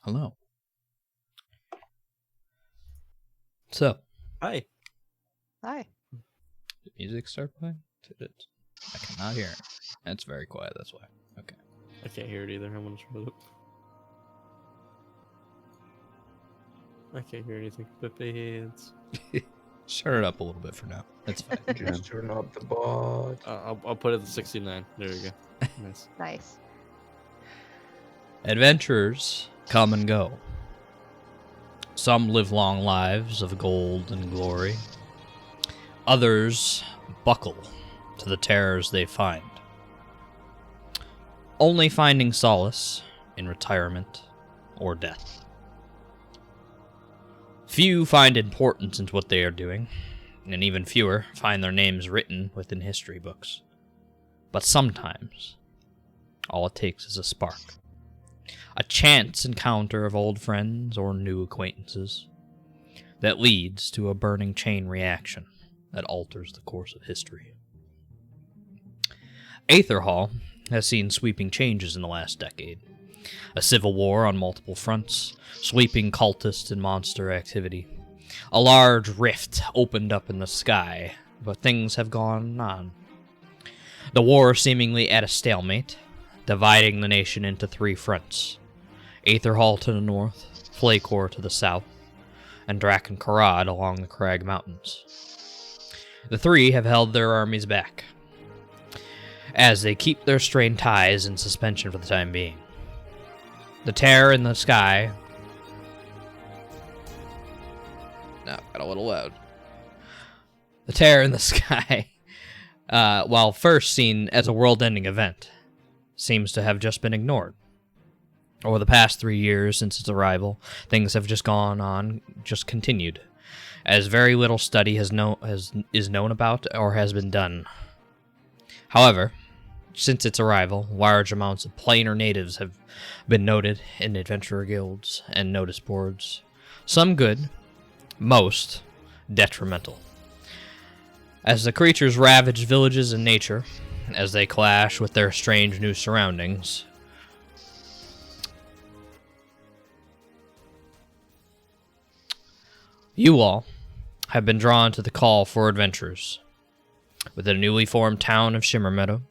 Hello. So, Hi. Hi. did music start playing? I cannot hear it. It's very quiet, that's why. Okay. I can't hear it either. I'm gonna shut it up. I can't hear anything but fans. Shut it up a little bit for now. That's fine. Just turn up the bot. I'll put it at 69. There we go. Nice. Nice. Adventurers come and go. Some live long lives of gold and glory. Others buckle to the terrors they find, only finding solace in retirement or death. Few find importance in what they are doing, and even fewer find their names written within history books. But sometimes, all it takes is a spark. A chance encounter of old friends or new acquaintances that leads to a burning chain reaction that alters the course of history. Aietherhall has seen sweeping changes in the last decade. A civil war on multiple fronts, sweeping cultist and monster activity. A large rift opened up in the sky, but things have gone on. The war seemingly at a stalemate, dividing the nation into three fronts. Aietherhall to the north, Flakor to the south, and Drakenkarad along the Crag Mountains. The three have held their armies back, as they keep their strained ties in suspension for the time being. The terror in the sky... No, got a little loud. The terror in the sky, while first seen as a world-ending event, seems to have just been ignored. Over the past 3 years since its arrival, things have just gone on, just continued, as very little study is known about or has been done. However, since its arrival, large amounts of planar natives have been noted in adventurer guilds and notice boards. Some good, most detrimental. As the creatures ravage villages and nature, as they clash with their strange new surroundings, you all have been drawn to the call for adventurers. With the newly formed town of Shimmermeadow,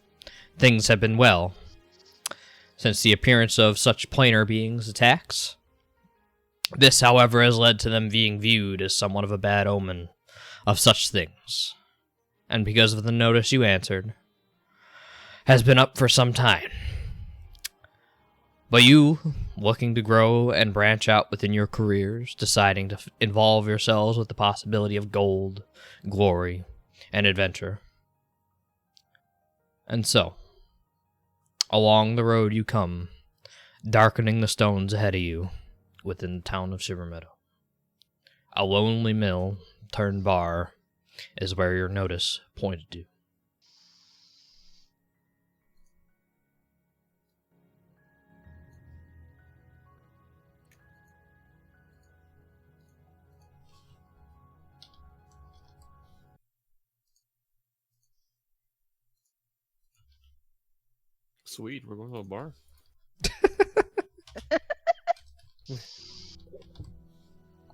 things have been well since the appearance of such planar beings' attacks. This, however, has led to them being viewed as somewhat of a bad omen of such things, and because of the notice you answered, has been up for some time. But you, looking to grow and branch out within your careers, deciding to involve yourselves with the possibility of gold, glory, and adventure. And so, along the road you come, darkening the stones ahead of you within the town of Shimmermeadow. A lonely mill turned bar is where your notice pointed to. Sweet, we're going to a bar.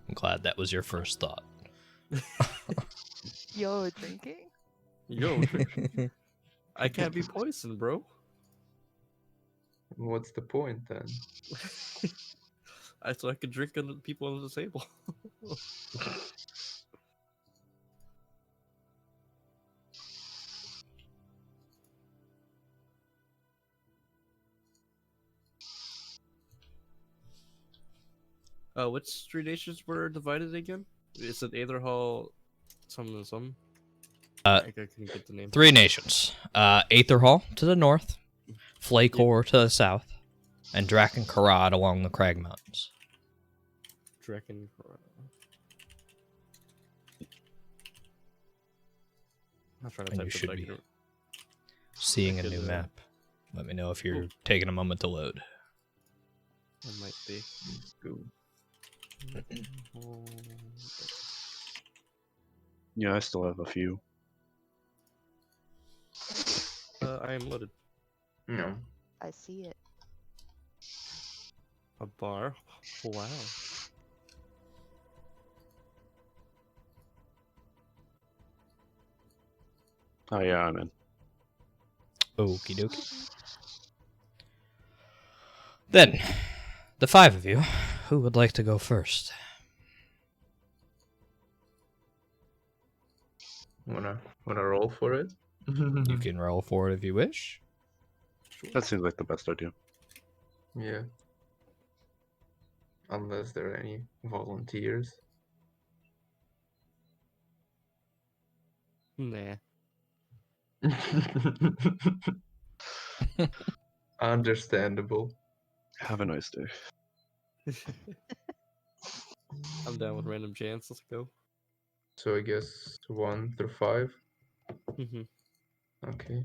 I'm glad that was your first thought. Yo, drinking? Yo, I can't be poisoned, bro. What's the point then? So I could drink on the people on the table. Which three nations were divided again? Is it Aietherhall, something and something? I couldn't get the name. 3 nations. Aietherhall to the north, Flakor to the south, and Drakenkarad along the Crag Mountains. Draken. I'm trying to And type you it should back be in. seeing a Look at new that. map. Let me know if you're taking a moment to load. It might be. Go. Yeah, I still have a few. I am loaded. No. I see it. A bar? Wow. Oh yeah, I'm in. Okie dokie. Then, the 5 of you, who would like to go first? Wanna roll for it? You can roll for it if you wish. That seems like the best idea. Yeah. Unless there are any volunteers. Nah. Understandable. Have a nice day. I'm down with random chance. Let's go. So I guess 1 through 5. Mm-hmm. Okay.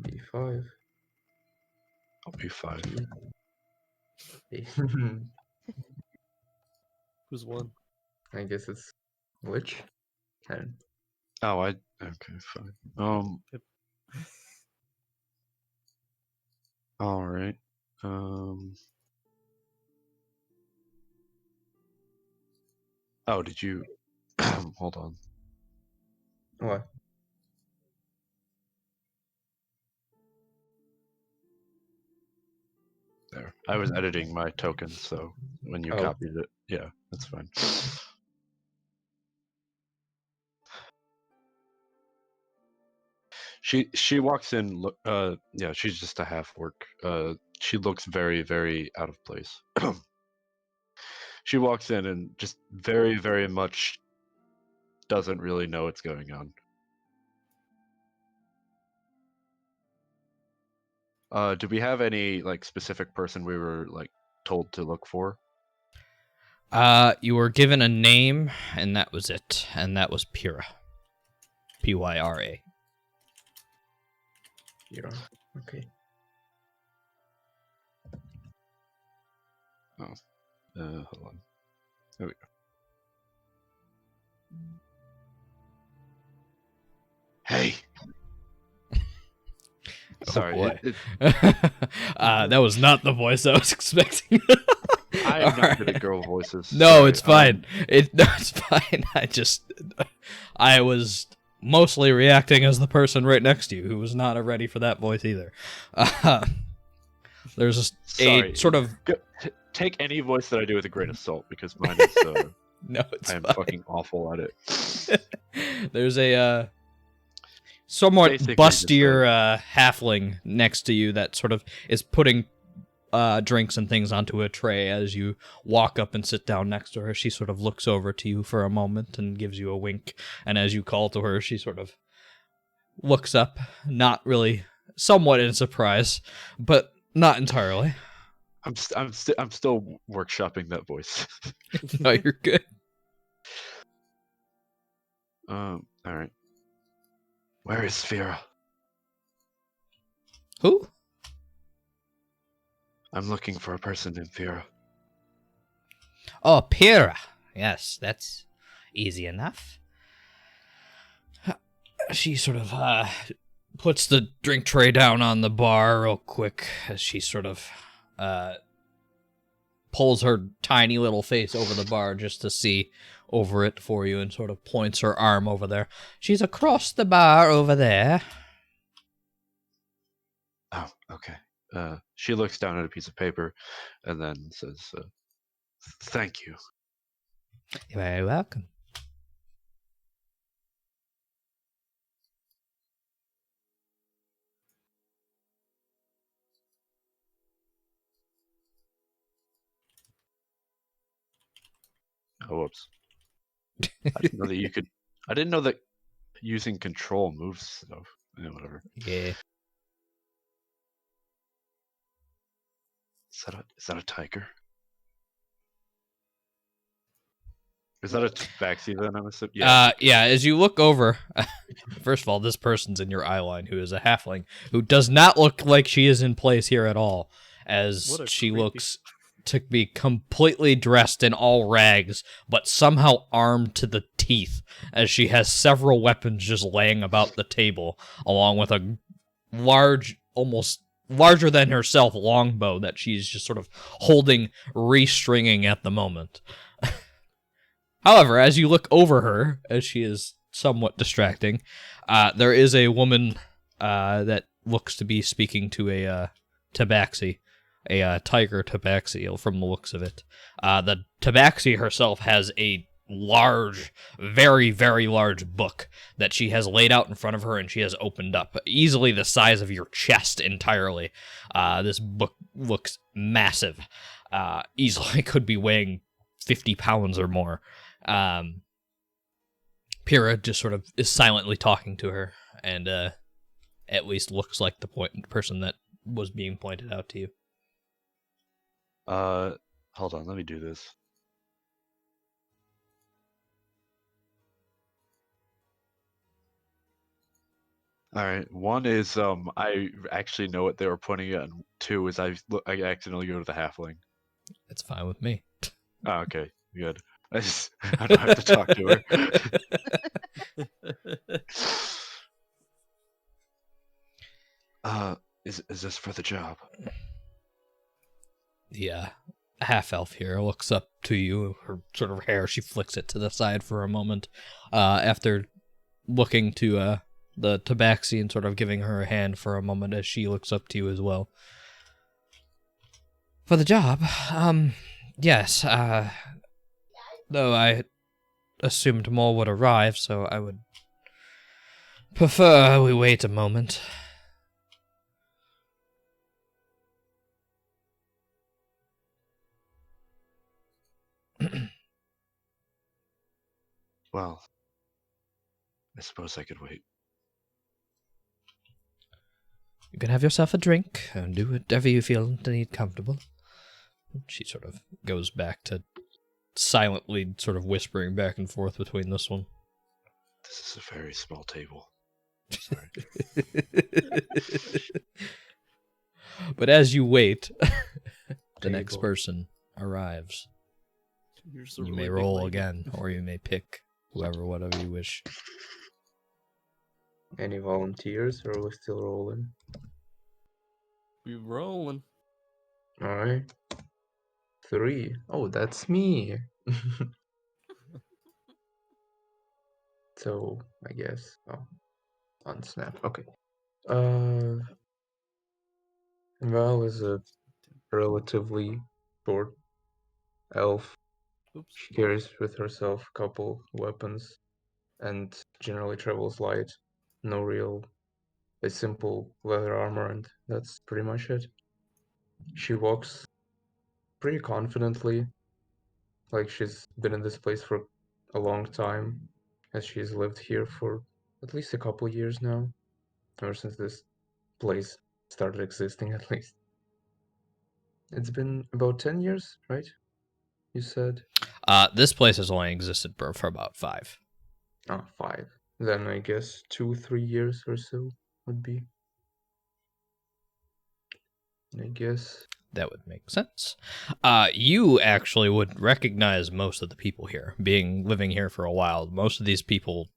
D5. I'll be fine. Who's won? I guess it's which? 10. Oh, okay, fine. Yep. All right. Oh, did you? Hold on. What? There. I was editing my token, so when you Oh. copied it, yeah, that's fine. She walks in. Yeah, she's just a half orc. She looks very, very out of place. She walks in and just very, very much doesn't really know what's going on. Do we have any like specific person we were like told to look for? You were given a name, and that was it. And that was Pyra. Pyra. Yeah. Okay. Hold on. There we go. Hey. Sorry. boy. That was not the voice I was expecting. I am not good at girl voices. No, Sorry. it's fine. It's fine. I was mostly reacting as the person right next to you, who was not ready for that voice either. There's a Sorry. sort of Take any voice that I do with a grain of salt, because mine is. no, it's I am fine. fucking awful at it. There's a somewhat Basically bustier halfling next to you that sort of is putting drinks and things onto a tray as you walk up and sit down next to her. She sort of looks over to you for a moment and gives you a wink, and as you call to her, she sort of looks up, not really, somewhat in surprise, but not entirely. I'm still workshopping that voice. No, you're good. All right. Where is Sphera? Who? I'm looking for a person in Fira. Oh, Pyra. Yes, that's easy enough. She sort of puts the drink tray down on the bar real quick as she sort of pulls her tiny little face over the bar just to see over it for you and sort of points her arm over there. She's across the bar over there. Oh, okay. She looks down at a piece of paper and then says, thank you. You're very welcome. Oh, whoops. I didn't know that you could. I didn't know that using control moves stuff. Yeah, whatever. Yeah. Is that a tiger? Is that a tabaxi then? I'm assuming. Yeah. Yeah, as you look over, first of all, this person's in your eye line who is a halfling who does not look like she is in place here at all, as What a she creepy- looks to be completely dressed in all rags, but somehow armed to the teeth, as she has several weapons just laying about the table, along with a large, almost larger than herself longbow that she's just sort of holding, restringing at the moment. However, as you look over her, as she is somewhat distracting, there is a woman that looks to be speaking to a tabaxi, a tiger tabaxi from the looks of it. The tabaxi herself has a large, very, very large book that she has laid out in front of her and she has opened up, easily the size of your chest entirely. This book looks massive. Easily could be weighing 50 pounds or more. Pyrrha just sort of is silently talking to her and at least looks like the person that was being pointed out to you. Hold on, let me do this. All right. One is I actually know what they were pointing at, and two is I accidentally go to the halfling. It's fine with me. Oh, okay, good. I don't have to talk to her. Is this for the job? The half elf here looks up to you. Her sort of hair, she flicks it to the side for a moment, after looking to the tabaxi and sort of giving her a hand for a moment as she looks up to you as well. For the job, yes, though I assumed more would arrive, so I would prefer we wait a moment. Well, I suppose I could wait. You can have yourself a drink and do whatever you feel to need comfortable. She sort of goes back to silently sort of whispering back and forth between this one. This is a very small table. Sorry. But as you wait, the next person arrives. You may roll again, or you may pick whatever you wish. Any volunteers, or are we still rolling? We rolling. Alright. 3. Oh, that's me. So, I guess. Oh, on Snap. Okay. Val is a relatively short elf. Oops. She carries with herself a couple weapons and generally travels light. A simple leather armor, and that's pretty much it. She walks pretty confidently, like she's been in this place for a long time, as she's lived here for at least a couple years now, ever since this place started existing, at least. It's been about 10 years, right? You said? This place has only existed for about 5. Oh, 5. Then I guess 2-3 years or so would be. I guess. That would make sense. You actually would recognize most of the people here, living here for a while. Most of these people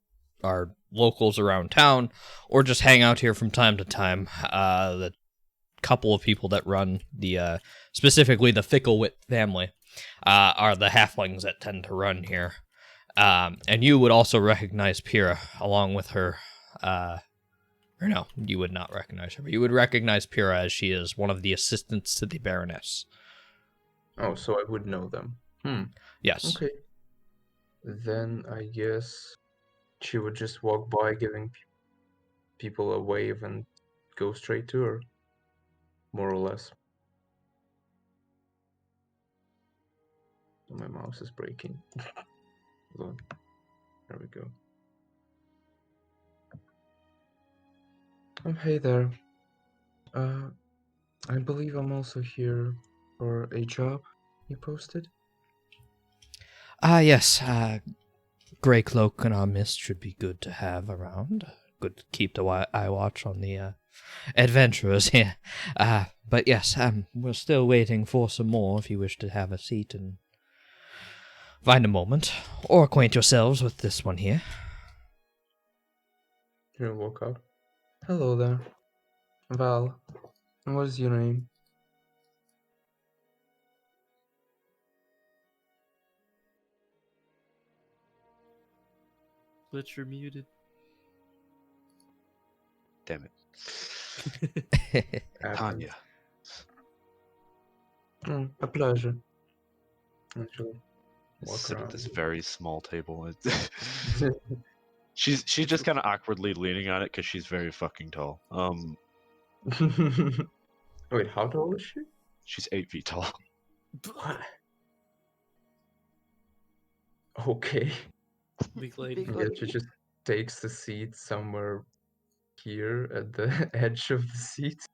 are locals around town, or just hang out here from time to time. The couple of people that run specifically the Ficklewit family, are the halflings that tend to run here. And you would also recognize Pyrrha, along with her, or no, you would not recognize her, but you would recognize Pyrrha as she is one of the assistants to the Baroness. Oh, so I would know them. Yes. Okay. Then I guess she would just walk by giving people a wave and go straight to her. More or less. My mouse is breaking. Hold on. There we go. Oh, hey there. I believe I'm also here for a job you posted. Yes. Grey Cloak and our Mist should be good to have around. Good to keep the eye watch on the adventurers here. But yes, we're still waiting for some more if you wish to have a seat and find a moment, or acquaint yourselves with this one here. Here, walk up. Hello there. Val. What is your name? Glitch, you're muted. Damn it. Happens. Tanya. A pleasure. Actually, walk Sit at around. this very small table. She's just kind of awkwardly leaning on it because she's very fucking tall. Wait, how tall is she? She's 8 feet tall. What? Okay. Big lady. Big I guess she lady. just takes the seat somewhere here at the edge of the seat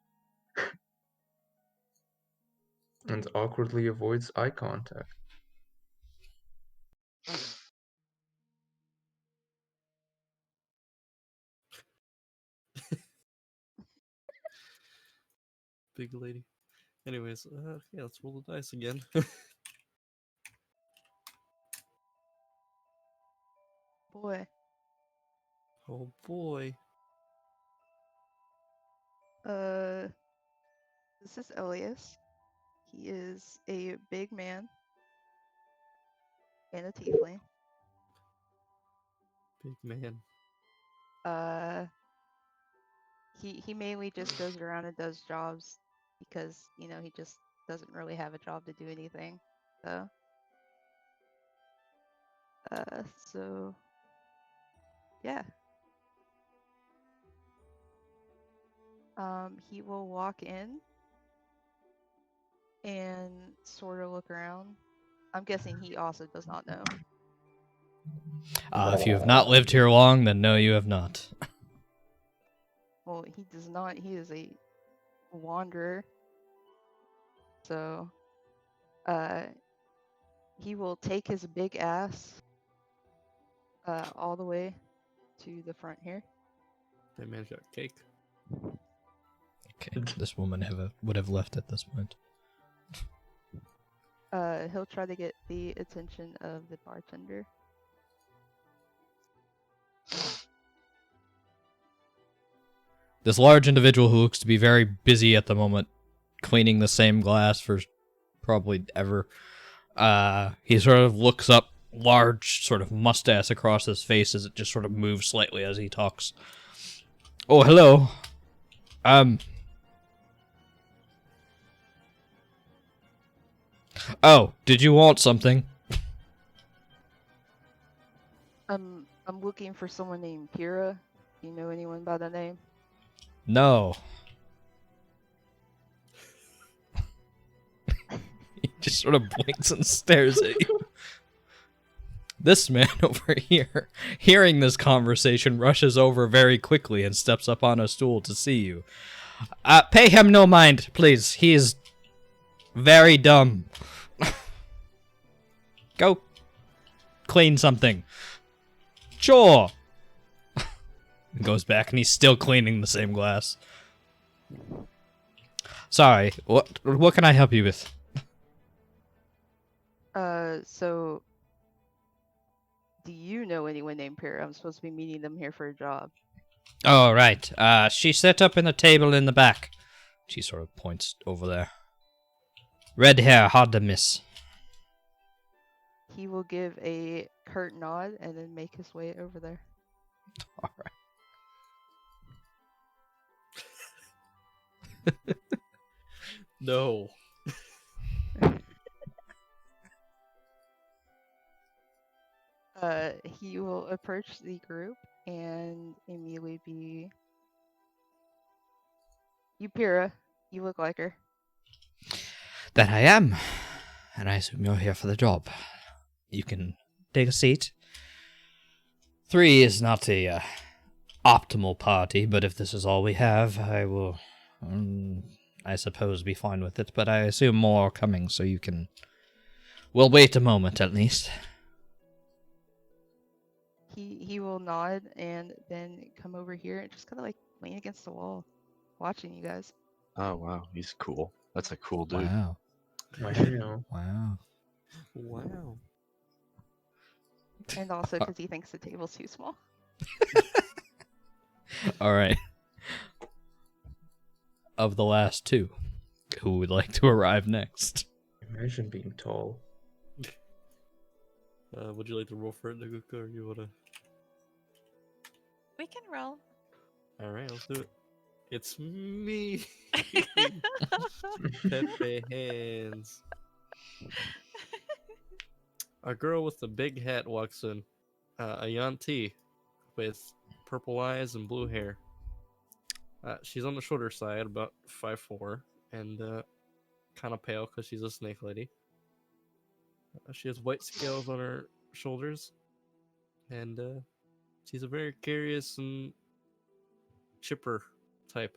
and awkwardly avoids eye contact. Big lady. Anyways, yeah, let's roll the dice again. Boy. Oh boy. This is Elias. He is a big man and a tiefling. Big man. He mainly just goes around and does jobs because, you know, he just doesn't really have a job to do anything. So so yeah. He will walk in and sort of look around. I'm guessing he also does not know. If you have not lived here long, then no, you have not. Well, he does not. He is a wanderer. So, he will take his big ass all the way to the front here. That man's got cake. Okay, this woman would have left at this point. He'll try to get the attention of the bartender. This large individual who looks to be very busy at the moment, cleaning the same glass for probably ever. He sort of looks up, large sort of mustache across his face as it just sort of moves slightly as he talks. Oh, hello. Oh, did you want something? I'm looking for someone named Kira. Do you know anyone by that name? No. He just sort of blinks and stares at you. This man over here, hearing this conversation, rushes over very quickly and steps up on a stool to see you. Pay him no mind, please. He is very dumb. Go clean something. Sure. He goes back and he's still cleaning the same glass. Sorry, what can I help you with? So do you know anyone named Kira? I'm supposed to be meeting them here for a job. Oh, right. She set up in the table in the back. She sort of points over there. Red hair, hard to miss. He will give a curt nod and then make his way over there. All right. No. He will approach the group and immediately be... Yupira, you look like her. That I am. And I assume you're here for the job. You can take a seat. 3 is not a optimal party, but if this is all we have, I will, I suppose, be fine with it. But I assume more are coming, so you can... We'll wait a moment, at least. He will nod and then come over here and just kind of like lean against the wall, watching you guys. Oh wow, he's cool. That's a cool dude. Wow. Wow. Wow. Wow. And also because he thinks the table's too small. All right. of the last two. Who would like to arrive next? Imagine being tall. Would you like to roll for it, Naguka, or you wanna? We can roll. All right, let's do it. It's me, Pepe Hands. A girl with a big hat walks in. A Yanti with purple eyes and blue hair. She's on the shorter side, about 5'4", and kind of pale because she's a snake lady. She has white scales on her shoulders, and she's a very curious and chipper type.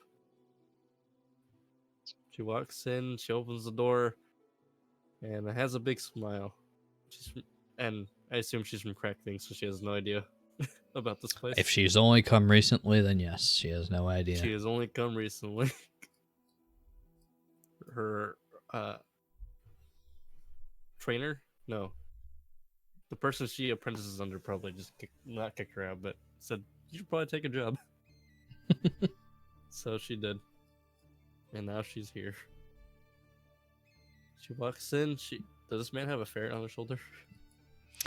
She walks in, she opens the door, and has a big smile. And I assume she's from Crack Things, so she has no idea about this place. If she's only come recently, then yes, she has no idea. She has only come recently. Her trainer? No. The person she apprentices under probably just not kicked her out, but said, you should probably take a job. So she did. And now she's here. She walks in. Does this man have a ferret on his shoulder?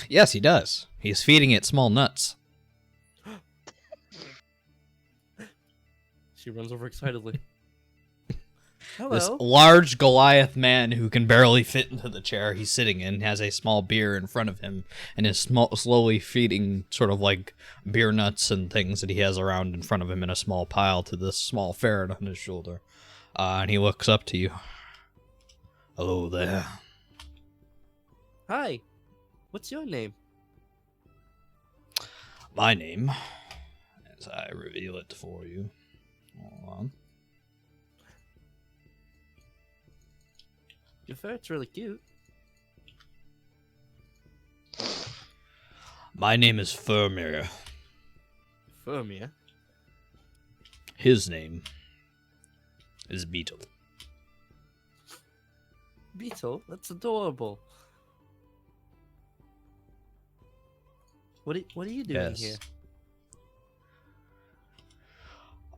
Yes, he does. He's feeding it small nuts. She runs over excitedly. This Hello. large Goliath man who can barely fit into the chair he's sitting in has a small beer in front of him and is slowly feeding sort of like beer nuts and things that he has around in front of him in a small pile to this small ferret on his shoulder. And he looks up to you. Hello there. Hi. What's your name? My name, as I reveal it for you. Hold on. Your ferret's really cute. My name is Firmir. Firmia. His name is Beetle. Beetle? That's adorable. What are you doing Yes. here?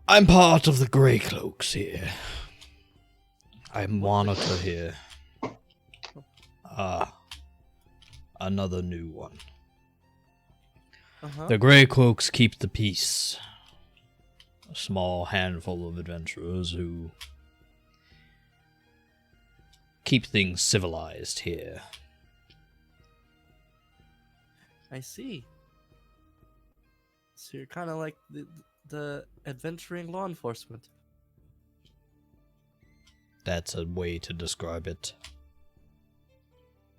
I'm part of the Grey Cloaks here. I'm monitor here. Another new one. Uh-huh. The Grey Cloaks keep the peace. A small handful of adventurers who keep things civilized here. I see. So you're kind of like the adventuring law enforcement. That's a way to describe it.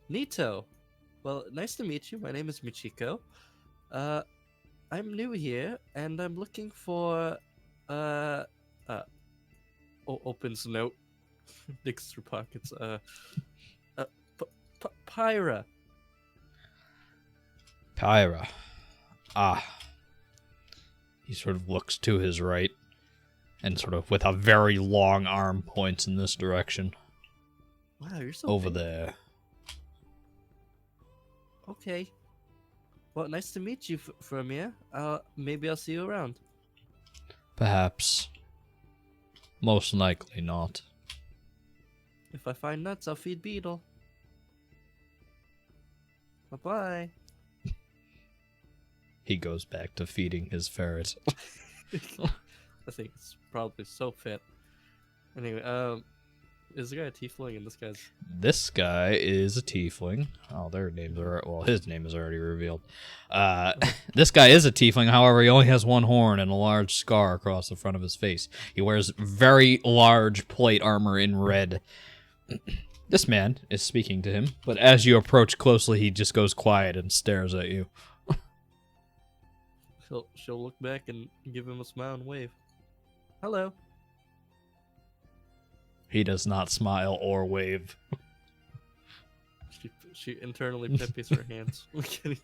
Neato. Well, nice to meet you. My name is Michiko. I'm new here, and I'm looking for, opens note, digs through pockets, Pyra. Pyra. Ah. He sort of looks to his right and sort of with a very long arm points in this direction. Wow, you're so Over big. there. Okay. Well, nice to meet you, Firmia. Maybe I'll see you around. Perhaps. Most likely not. If I find nuts, I'll feed Beetle. Bye-bye. He goes back to feeding his ferret. I think it's probably so fit. Anyway, is the guy a tiefling and this guy's... This guy is a tiefling. Oh, their names are... Well, his name is already revealed. This guy is a tiefling, however, he only has one horn and a large scar across the front of his face. He wears very large plate armor in red. This man is speaking to him, but as you approach closely, he just goes quiet and stares at you. She'll look back and give him a smile and wave. Hello. He does not smile or wave. She internally peppies her hands. I'm kidding.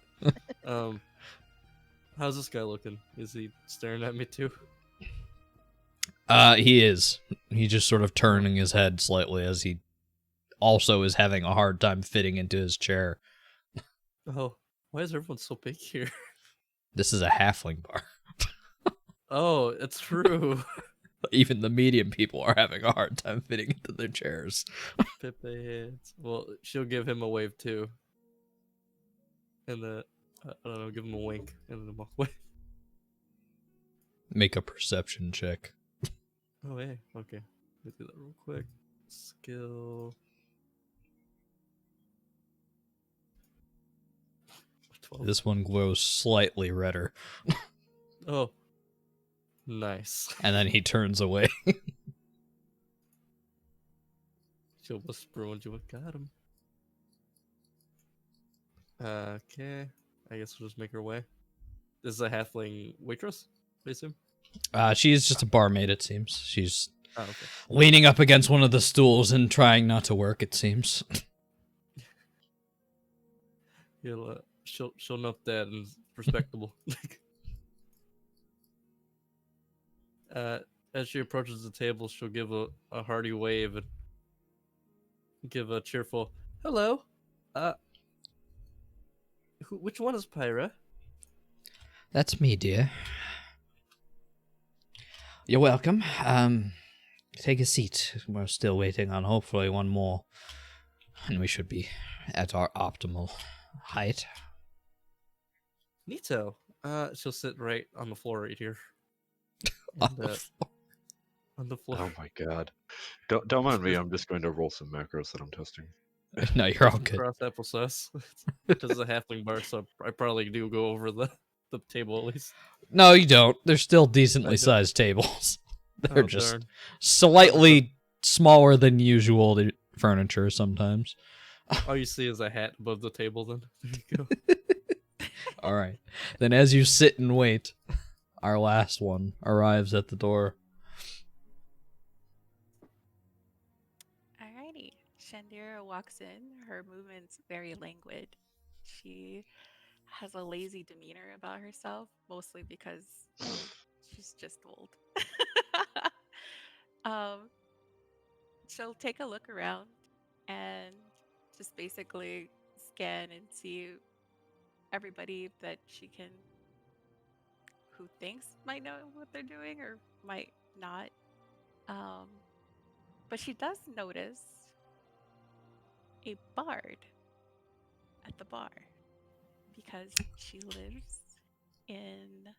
How's this guy looking? Is he staring at me too? He is. He's just sort of turning his head slightly as he also is having a hard time fitting into his chair. Oh, why is everyone so big here? This is a halfling bar. Oh, it's true. Even the medium people are having a hard time fitting into their chairs. Pipe heads. Well, she'll give him a wave too. And I don't know, give him a wink and then walk away. Make a perception check. Oh, hey. Okay. Let's do that real quick. Skill. 12. This one glows slightly redder, Oh. Nice. and then he turns away. She'll whisper when you got him. Okay. I guess we'll just make her way. This is a halfling waitress, I assume? She's just a barmaid, it seems. She's Oh, okay. leaning up against one of the stools and trying not to work, it seems. She'll note that and it's respectable. As she approaches the table, she'll give a hearty wave and give a cheerful hello. Which one is Pyra? That's me, dear. You're welcome. Take a seat. We're still waiting on hopefully one more. And we should be at our optimal height. Nito. She'll sit right on the floor right here. On And, the floor. on the floor. Oh my god. Don't mind me, I'm just going to roll some macros that I'm testing. No, you're all good. Cross applesauce. This is a halfling bar, so I probably do go over the table at least. No, you don't. They're still I decently don't. sized tables. They're Oh, just darn. slightly smaller than usual furniture sometimes. All you see is a hat above the table then. There you go. All right. Then as you sit and wait, our last one arrives at the door. Alrighty. Shandira walks in. Her movement's very languid. She has a lazy demeanor about herself, mostly because she's just old. um, she'll take a look around and just basically scan and see everybody that who thinks might know what they're doing or might not. But she does notice a bard at the bar because she lives in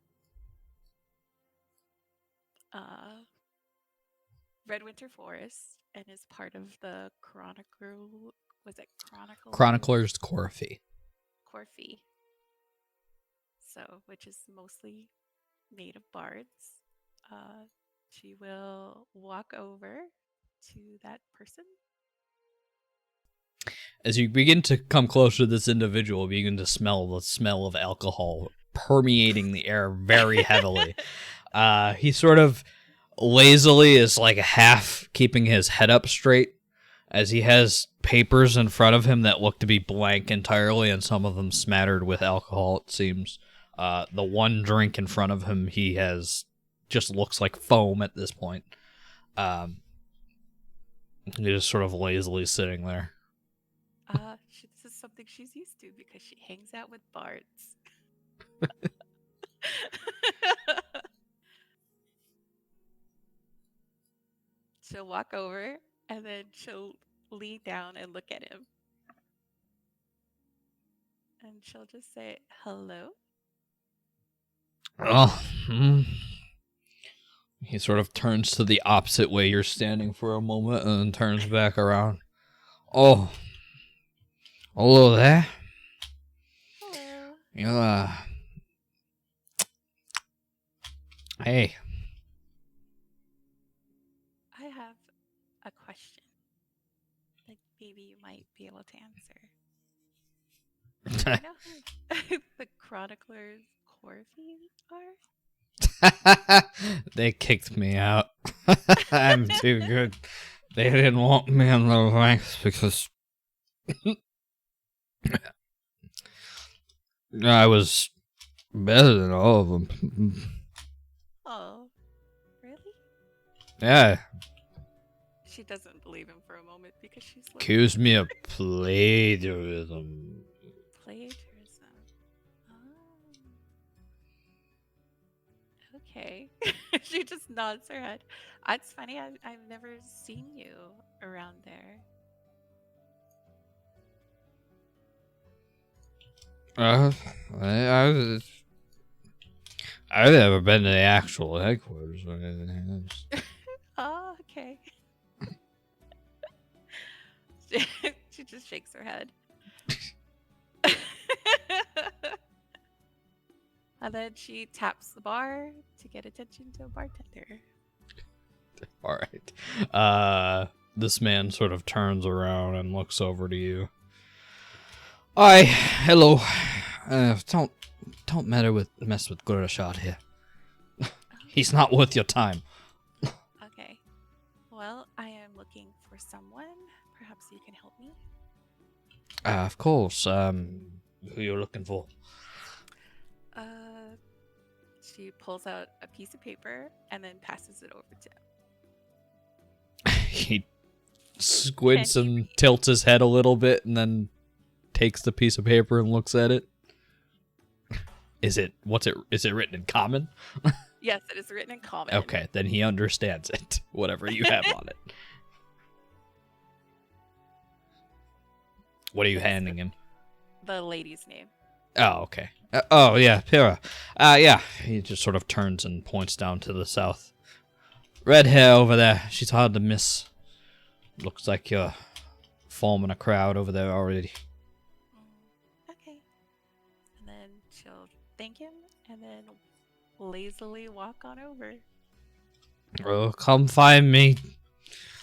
Redwinter Forest and is part of the Chronicler's Corfee. Corfee. So, which is mostly made of bards. She will walk over to that person. As you begin to come closer to this individual, you begin to smell the smell of alcohol permeating the air very heavily. He sort of lazily is like half keeping his head up straight as he has papers in front of him that look to be blank entirely and some of them smattered with alcohol, it seems. The one drink in front of him, he has just looks like foam at this point. He's just sort of lazily sitting there. This is something she's used to because she hangs out with bards. She'll walk over and then she'll lean down and look at him. And she'll just say, hello. Oh, He sort of turns to the opposite way you're standing for a moment and then turns back around. Oh, hello there. Hello. You, hey. I have a question that maybe you might be able to answer. Do you know who the Chronicler's Corfee are? They kicked me out. I'm too good. They didn't want me in the ranks because I was better than all of them. Oh, really? Yeah, She doesn't believe him for a moment because she's like, accused me of plagiarism. plagiarism. Oh. Okay. She just nods her head. It's funny. I've never seen you around there. I I've never been to the actual headquarters. Oh, okay. She just shakes her head. And then she taps the bar to get attention to a bartender. All right. This man sort of turns around and looks over to you. Hi, hello. Don't mess with Gurashad here. He's not worth your time. Okay. Well, I am looking for someone. Perhaps you can help me. Of course. Who you looking for? She pulls out a piece of paper and then passes it over to him. He squints Can he and tilts his head a little bit, and then takes the piece of paper and looks at it. Is it written in common? Yes, it is written in common. Okay, then he understands it. Whatever you have on it. What are you handing him? The lady's name. Oh, okay. Oh, yeah, Pyrrha. Yeah. He just sort of turns and points down to the south. Red hair over there. She's hard to miss. Looks like you're forming a crowd over there already. Okay. And then she'll thank him and then lazily walk on over. Oh, come find me.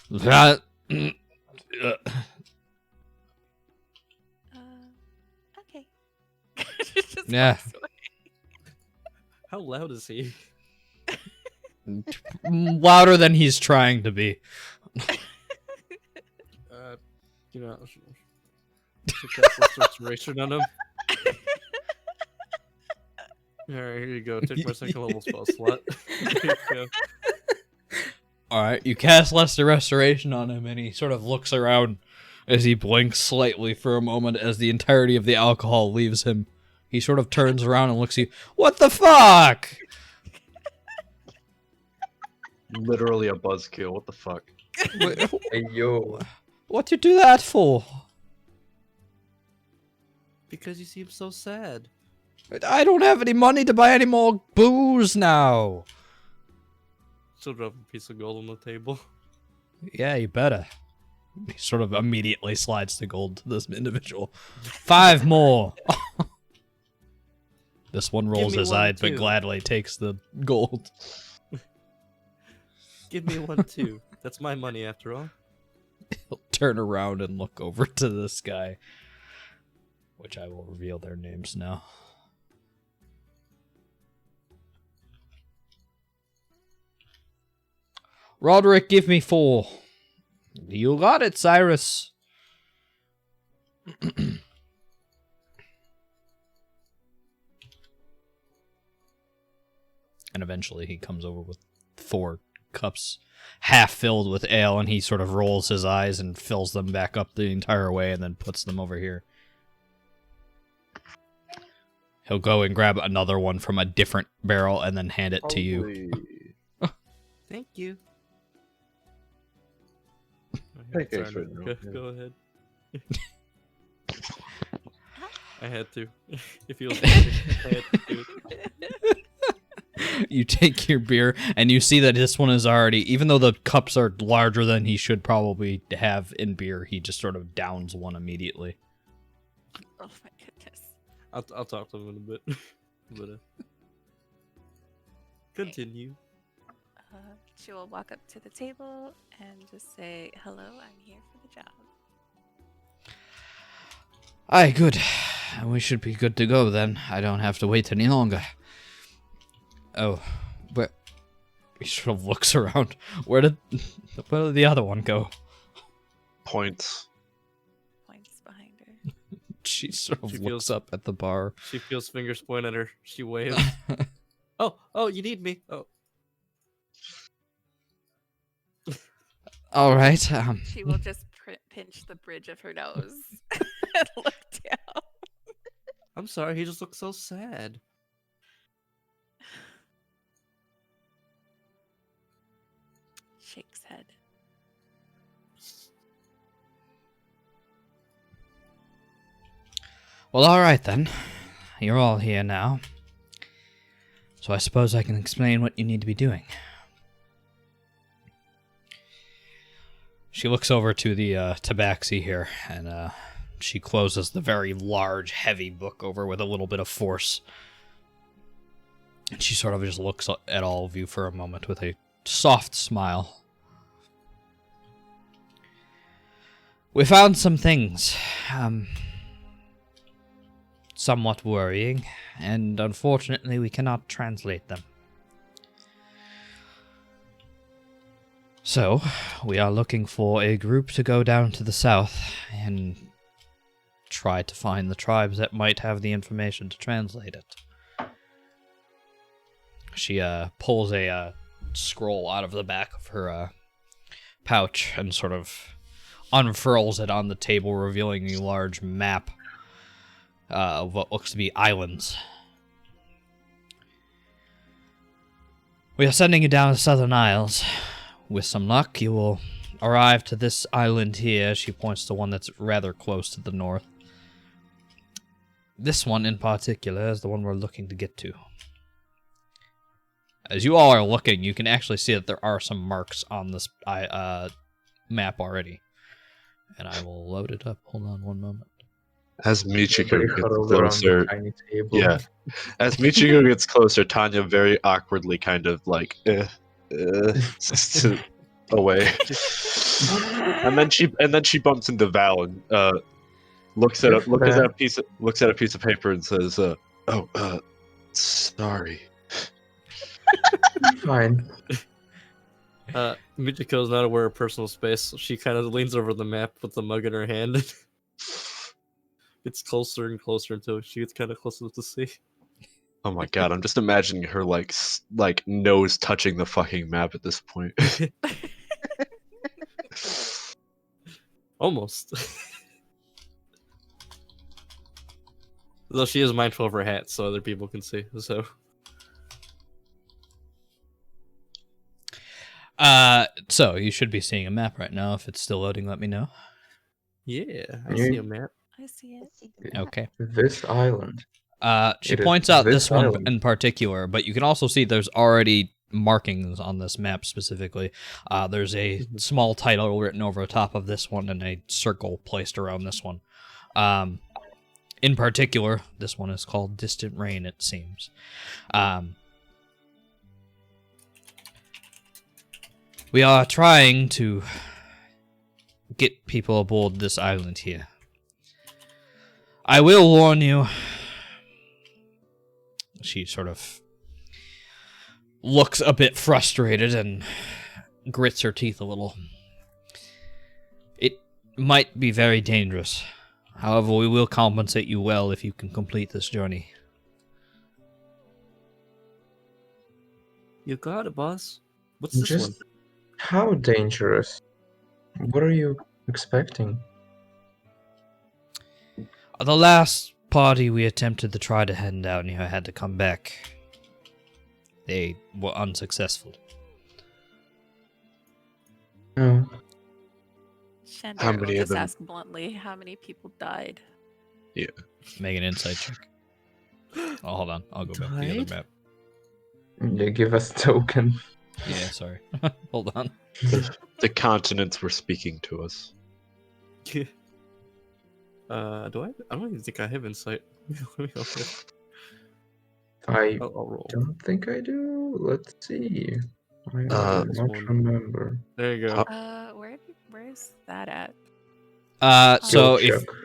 That. Okay. She just Yeah. walks away. How loud is he? Louder than he's trying to be. You know, to cast this restoration on him. Alright, here you go. Take my second level spell slot. Here you go. Alright, you cast Lesser Restoration on him, and he sort of looks around as he blinks slightly for a moment as the entirety of the alcohol leaves him. He sort of turns around and looks at you. What the fuck? Literally a buzzkill. What the fuck? Hey, yo. What you do that for? Because you seem so sad. I don't have any money to buy any more booze now. She'll drop a piece of gold on the table. Yeah, you better. He sort of immediately slides the gold to this individual. 5 more. This one rolls me his one, eyes, but too. gladly takes the gold. Give me one too. That's my money after all. He'll turn around and look over to this guy, which I will reveal their names now. Roderick, give me 4. You got it, Cyrus. And eventually he comes over with 4 cups half filled with ale, and he sort of rolls his eyes and fills them back up the entire way and then puts them over here. He'll go and grab another one from a different barrel and then hand it to you. Thank you. Pancakes Sorry, right now, go, yeah. go ahead. I had to. If he was watching, I had to do it. You take your beer, and you see that this one is already, even though the cups are larger than he should probably have in beer, he just sort of downs one immediately. Oh my goodness. I'll talk to him in a bit. But continue. She will walk up to the table and just say, "Hello, I'm here for the job." Aye, good. We should be good to go then. I don't have to wait any longer. Oh, but he sort of looks around. Where did the other one go? Points. Points behind her. She sort of She looks feels- up at the bar. She feels fingers point at her. She waves. Oh, you need me. Oh, All right. She will just pinch the bridge of her nose and look down. I'm sorry. He just looks so sad. Well, alright then. You're all here now. So I suppose I can explain what you need to be doing. She looks over to the tabaxi here, and she closes the very large, heavy book over with a little bit of force. And she sort of just looks at all of you for a moment with a soft smile. We found some things, somewhat worrying, and unfortunately we cannot translate them. So, we are looking for a group to go down to the south and try to find the tribes that might have the information to translate it. She pulls a scroll out of the back of her pouch and sort of unfurls it on the table, revealing a large map of what looks to be islands. We are sending you down the Southern Isles. With some luck, you will arrive to this island here. She points to one that's rather close to the north. This one in particular is the one we're looking to get to. As you all are looking, you can actually see that there are some marks on this map already. And I will load it up. Hold on one moment. As Michiko Everybody gets huddled around the closer, tiny table. yeah. As Michiko gets closer, Tanya very awkwardly kind of like away, and then she bumps into Val and looks at a piece of paper and says, sorry. Fine. Michiko's not aware of personal space, so she kind of leans over the map with the mug in her hand. Gets closer and closer until she gets kind of close enough to see. Oh my god, I'm just imagining her like nose touching the fucking map at this point. Almost. Though she is mindful of her hat, so other people can see. So. So you should be seeing a map right now. If it's still loading, let me know. Yeah, I see a map. I see it. Okay. This island. She It is points out this this one island. in particular, but you can also see there's already markings on this map specifically. There's a small title written over the top of this one and a circle placed around this one. In particular, this one is called Distant Rain, it seems. We are trying to get people aboard this island here. I will warn you. She sort of looks a bit frustrated and grits her teeth a little. It might be very dangerous. However, we will compensate you well if you can complete this journey. You got it, boss. What's this Just one? how dangerous? What are you expecting? The last party we attempted to try to head down here had to come back. They were unsuccessful. No. Shander How will many of just them? ask bluntly, how many people died? Make an insight check. Oh, hold on. I'll go back to the other Died? map. Yeah, give us token. Yeah, sorry. Hold on. The continents were speaking to us. Do I? I don't even think I have insight. Let me open it. I I'll roll. don't think I do. Let's see. I Uh, do not one. remember. There you go. Where's that at? So Skill if check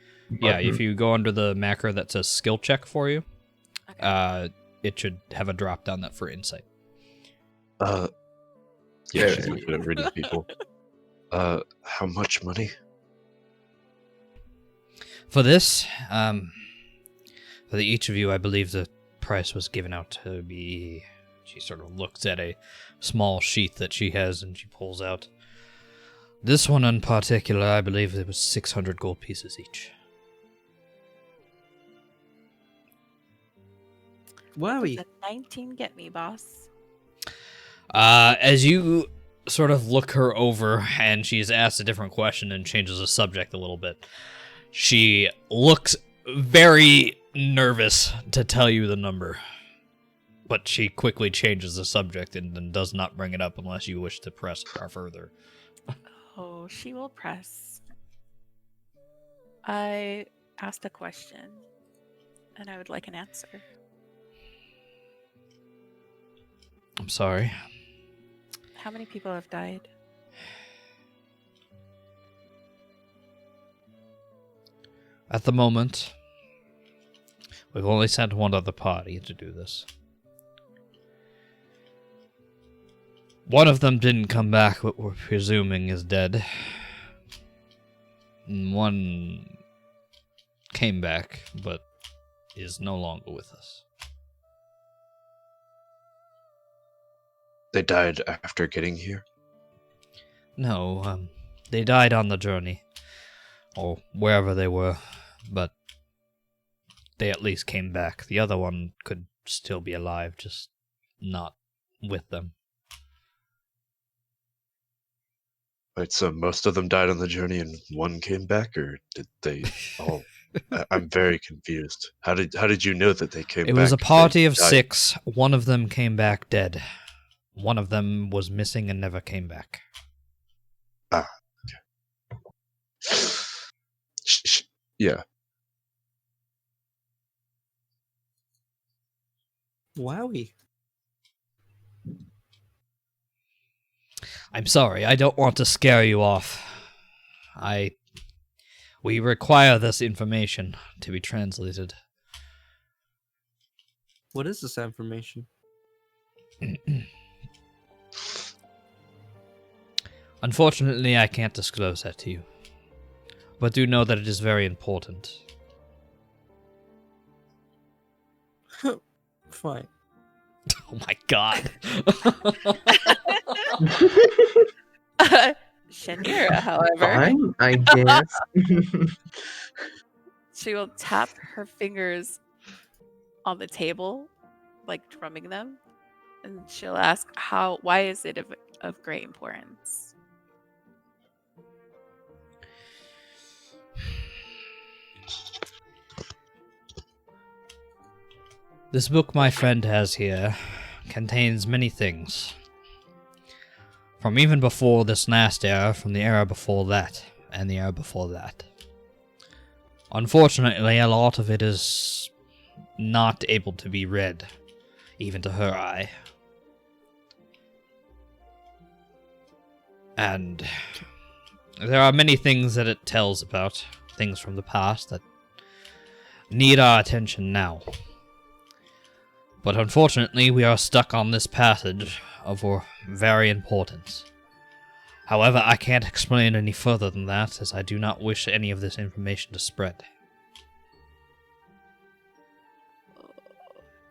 yeah, if button. you go under the macro that says skill check for you, Okay. it should have a drop down that for insight. Yeah, Yeah. she's not good at reading people. How much money? For this, for each of you, I believe the price was given out to be. She sort of looks at a small sheet that she has and she pulls out. This one in particular, I believe it was 600 gold pieces each. Wowie. The 19 get me, boss. As you sort of look her over and she's asked a different question and changes the subject a little bit, she looks very nervous to tell you the number. But she quickly changes the subject and then does not bring it up unless you wish to press her further. Oh, she will press. I asked a question, and I would like an answer. I'm sorry. How many people have died? At the moment, we've only sent one other party to do this. One of them didn't come back, what we're presuming is dead. And one came back, but is no longer with us. They died after getting here? No, they died on the journey. Or wherever they were, but they at least came back. The other one could still be alive, just not with them. Right, so most of them died on the journey and one came back, or did they all? I'm very confused. How did you know that they came back? It was a if they party of died? 6. One of them came back dead. One of them was missing and never came back. Ah, okay. Yeah. Wowie. I'm sorry, I don't want to scare you off. We require this information to be translated. What is this information? Unfortunately, I can't disclose that to you. But do know that it is very important. Fine. Oh my god. Shanira, however, Fine, I guess. she will tap her fingers on the table, like drumming them, and she'll ask, why is it of great importance? This book my friend has here contains many things. From even before this last era, from the era before that, and the era before that. Unfortunately, a lot of it is not able to be read, even to her eye. And there are many things that it tells about, things from the past that need our attention now. But unfortunately, we are stuck on this passage of very importance. However, I can't explain any further than that, as I do not wish any of this information to spread.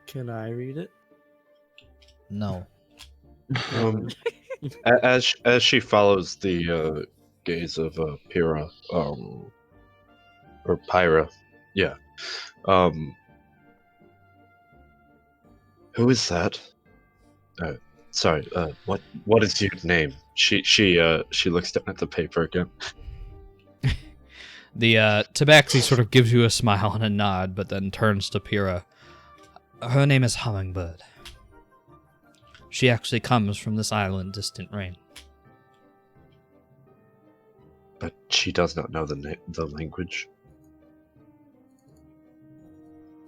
Can I read it? No. As she follows the gaze of Pyrrha, or Pyra, yeah. Who is that? Sorry. What is your name? She looks down at the paper again. The Tabaxi sort of gives you a smile and a nod, but then turns to Pyrrha. Her name is Hummingbird. She actually comes from this island, Distant Rain. But she does not know the language.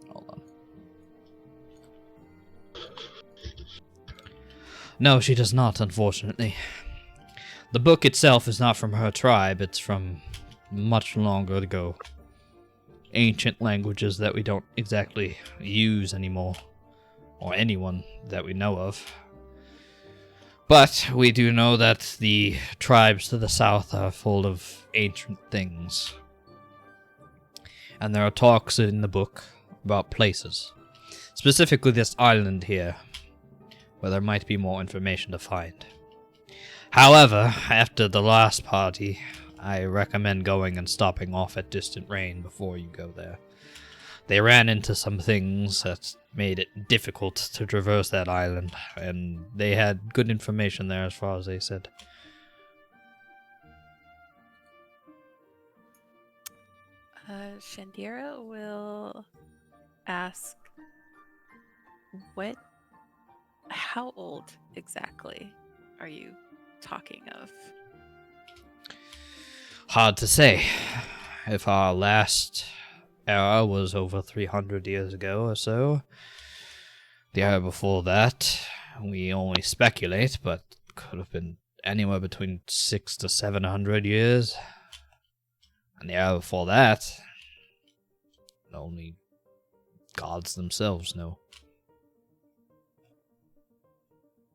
Hold on. No, she does not, unfortunately. The book itself is not from her tribe, it's from much longer ago. Ancient languages that we don't exactly use anymore, or anyone that we know of. But we do know that the tribes to the south are full of ancient things. And there are talks in the book about places. Specifically this island here, where there might be more information to find. However, after the last party, I recommend going and stopping off at Distant Rain before you go there. They ran into some things that made it difficult to traverse that island, and they had good information there as far as they said. Shandira will ask, how old exactly are you talking of? Hard to say. If our last era was over 300 years ago or so, the era before that, we only speculate, but could have been anywhere between 600 to 700 years. And the era before that, only gods themselves know.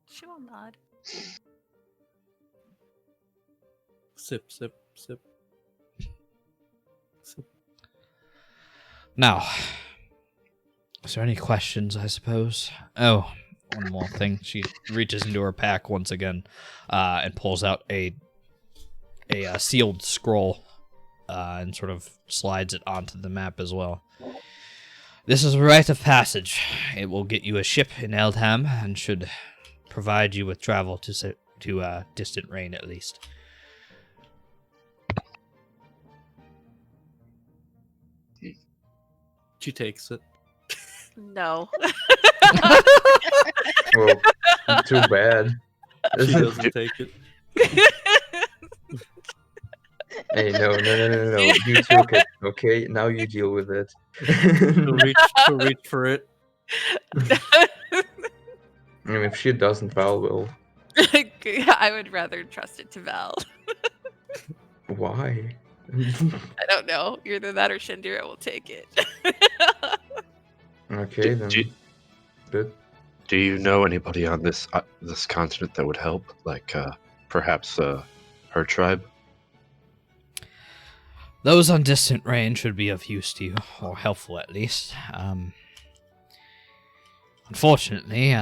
She will nod. Sip, sip, sip. Sip. Now, is there any questions, I suppose? Oh, one more thing. She reaches into her pack once again and pulls out a sealed scroll and sort of slides it onto the map as well. This is a rite of passage. It will get you a ship in Eldham and should provide you with travel to distant rain at least. She takes it. No. Well, too bad. She doesn't take it. Hey, no. You took it, okay? Now you deal with it. She'll reach for it. I mean, if she doesn't, Val will. I would rather trust it to Val. Why? I don't know. Either that or Shandira will take it. Okay, then. Good. Do you know anybody on this continent that would help? Like, perhaps her tribe? Those on distant range should be of use to you, or helpful at least. Unfortunately,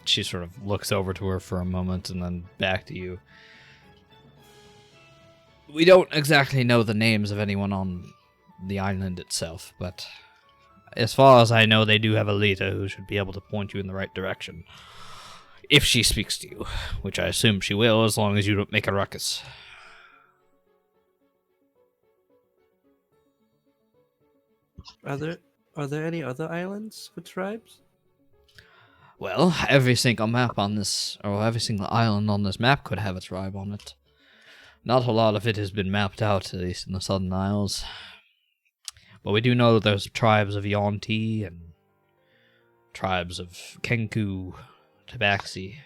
she sort of looks over to her for a moment and then back to you. We don't exactly know the names of anyone on the island itself, but as far as I know, they do have a leader who should be able to point you in the right direction. If she speaks to you, which I assume she will, as long as you don't make a ruckus. Are there any other islands with tribes? Well, every single map on this, or every single island on this map could have a tribe on it. Not a lot of it has been mapped out, at least in the Southern Isles. But we do know that there's tribes of Yonti and tribes of Kenku, Tabaxi.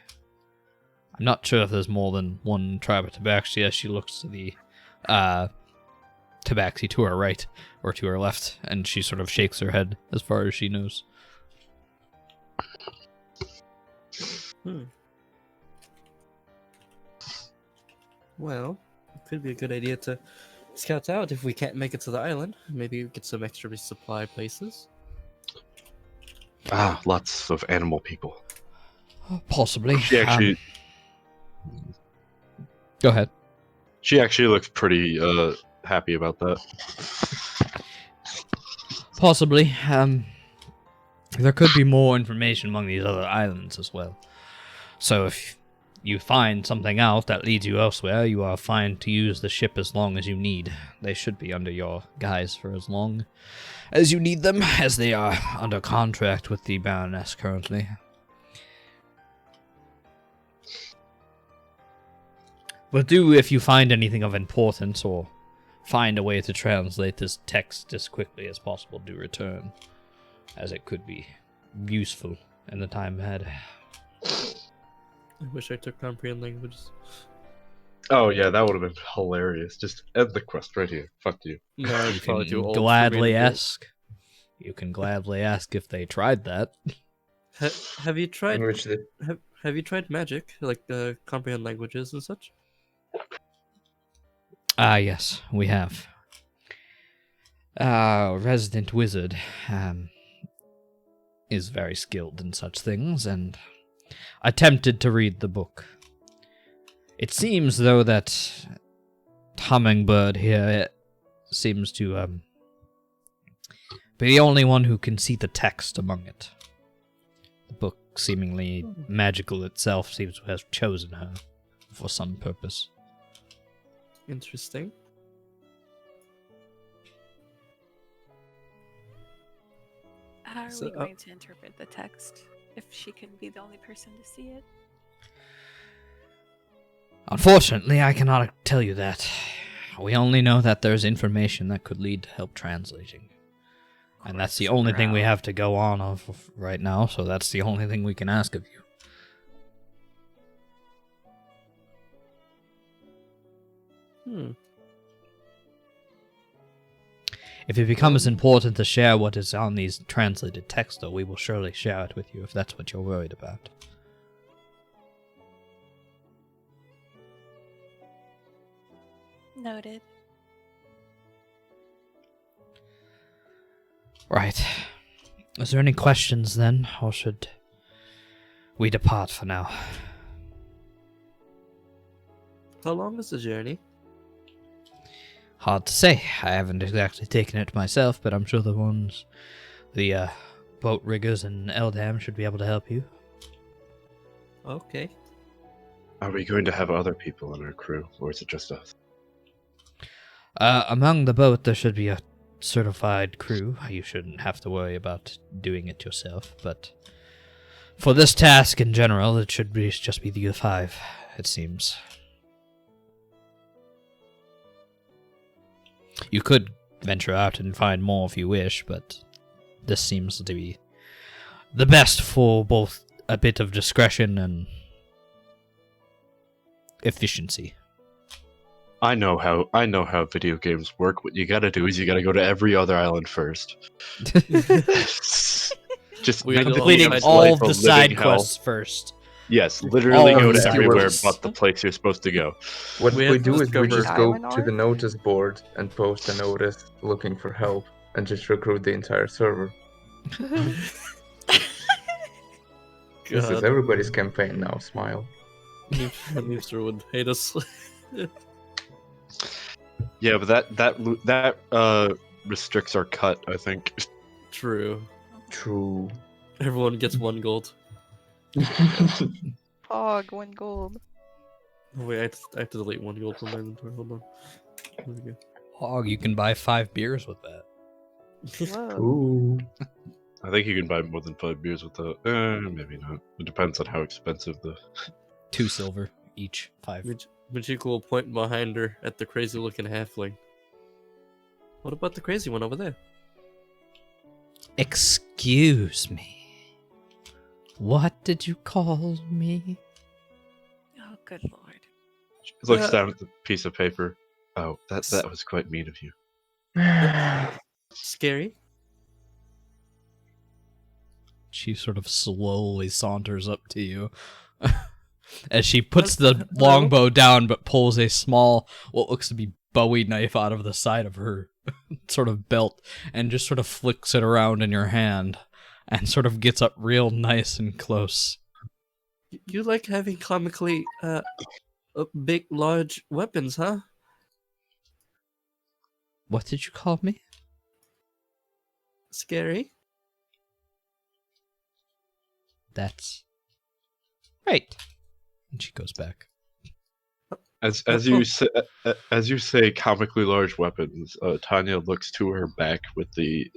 I'm not sure if there's more than one tribe of Tabaxi as she looks to the Tabaxi to her right, or to her left, and she sort of shakes her head as far as she knows. Well, it could be a good idea to scout out if we can't make it to the island. Maybe get some extra supply places. Ah, lots of animal people. Possibly. She actually, go ahead. she actually looks pretty happy about that. Possibly. There could be more information among these other islands as well. So if you find something out that leads you elsewhere, you are fine to use the ship as long as you need. They should be under your guise for as long as you need them, as they are under contract with the Baroness currently. But do, if you find anything of importance, or find a way to translate this text as quickly as possible, do return, as it could be useful in the time ahead. I wish I took comprehend languages. Oh yeah, that would have been hilarious. Just end the quest right here. Fuck you. No, You it's probably too can old. for me gladly to do it. ask. You can gladly ask if they tried that. Have you tried? Which the Have you tried magic, like comprehend languages and such? Ah, yes, we have. Our resident wizard is very skilled in such things, and attempted to read the book. It seems, though, that Hummingbird here seems to be the only one who can see the text among it. The book, seemingly magical itself, seems to have chosen her for some purpose. Interesting. How are So, we going to interpret the text if she can be the only person to see it? Unfortunately, I cannot tell you that. We only know that there's information that could lead to help translating. And that's the only thing we have to go on of right now, so that's the only thing we can ask of you. If it becomes important to share what is on these translated texts, though, we will surely share it with you if that's what you're worried about. Noted. Right. Is there any questions then, or should we depart for now? How long is the journey? Hard to say. I haven't exactly taken it myself, but I'm sure the boat riggers and Eldam should be able to help you. Okay. Are we going to have other people in our crew, or is it just us? Among the boat, there should be a certified crew. You shouldn't have to worry about doing it yourself, but for this task in general, it should just be the 5, it seems. You could venture out and find more if you wish, but this seems to be the best for both a bit of discretion and efficiency. I know how video games work. What you gotta do is you gotta go to every other island first. Just We make go Completing Indiana's all life of a the side living hell. quests first. Yes, literally All go of to the everywhere side but the place you're supposed to go. What We we have do to is we discover- just go Island to the arc? notice board and post a notice looking for help and just recruit the entire server. This is God, everybody's campaign now, smile. Newster would hate us. Yeah, but that restricts our cut, I think. True. True. Everyone gets 1 gold. Fog, 1 gold. Oh, wait, I have to delete 1 gold from my inventory. Hold on. There we go. Hog, you can buy 5 beers with that. Whoa. Ooh. I think you can buy more than 5 beers with that. Maybe not. It depends on how expensive the. 2 silver each. 5. Majika will point behind her at the crazy looking halfling. What about the crazy one over there? Excuse me. What did you call me? Oh, good lord. She looks down at the piece of paper. Oh, that was quite mean of you. Scary? She sort of slowly saunters up to you. As she puts the longbow down but pulls a small, what looks to be Bowie knife out of the side of her sort of belt and just sort of flicks it around in your hand and sort of gets up real nice and close. You like having comically big, large weapons, huh? What did you call me? Scary? That's right. And she goes back. As you say comically large weapons, Tanya looks to her back with the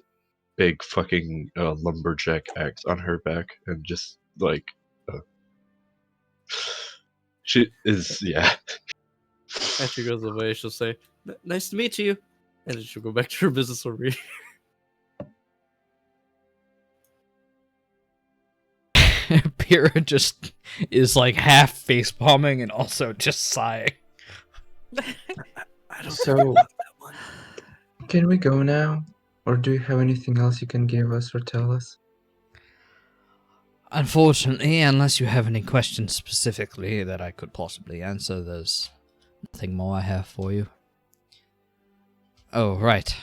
big fucking lumberjack axe on her back and just like she is As she goes away, she'll say, "Nice to meet you," and then she'll go back to her business over here. Pyrrha just is like half face palming and also just sighing. I don't So- know about that one. Can we go now? Or do you have anything else you can give us or tell us? Unfortunately, unless you have any questions specifically that I could possibly answer, there's nothing more I have for you. Oh, right.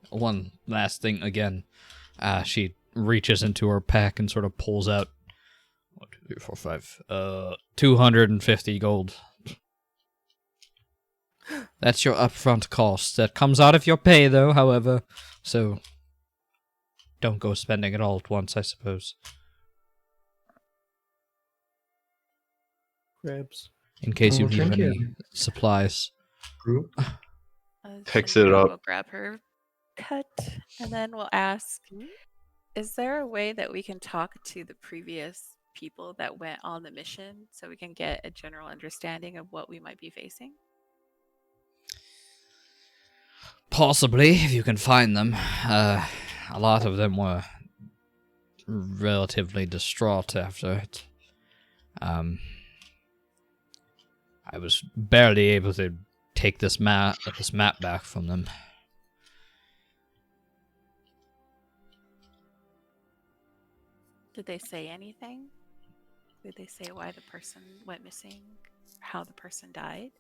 One last thing again. She reaches into her pack and sort of pulls out 1, 2, 3, 4, 5, 250 gold. That's your upfront cost. That comes out of your pay, though, however, so don't go spending it all at once, I suppose. Crabs. In case you Oh, need thank any you. supplies. Group. Picks it Shinra up. will grab her cut, and then we'll ask, is there a way that we can talk to the previous people that went on the mission so we can get a general understanding of what we might be facing? Possibly, if you can find them. A lot of them were relatively distraught after it. I was barely able to take this map back from them. Did they say anything? Did they say why the person went missing? How the person died?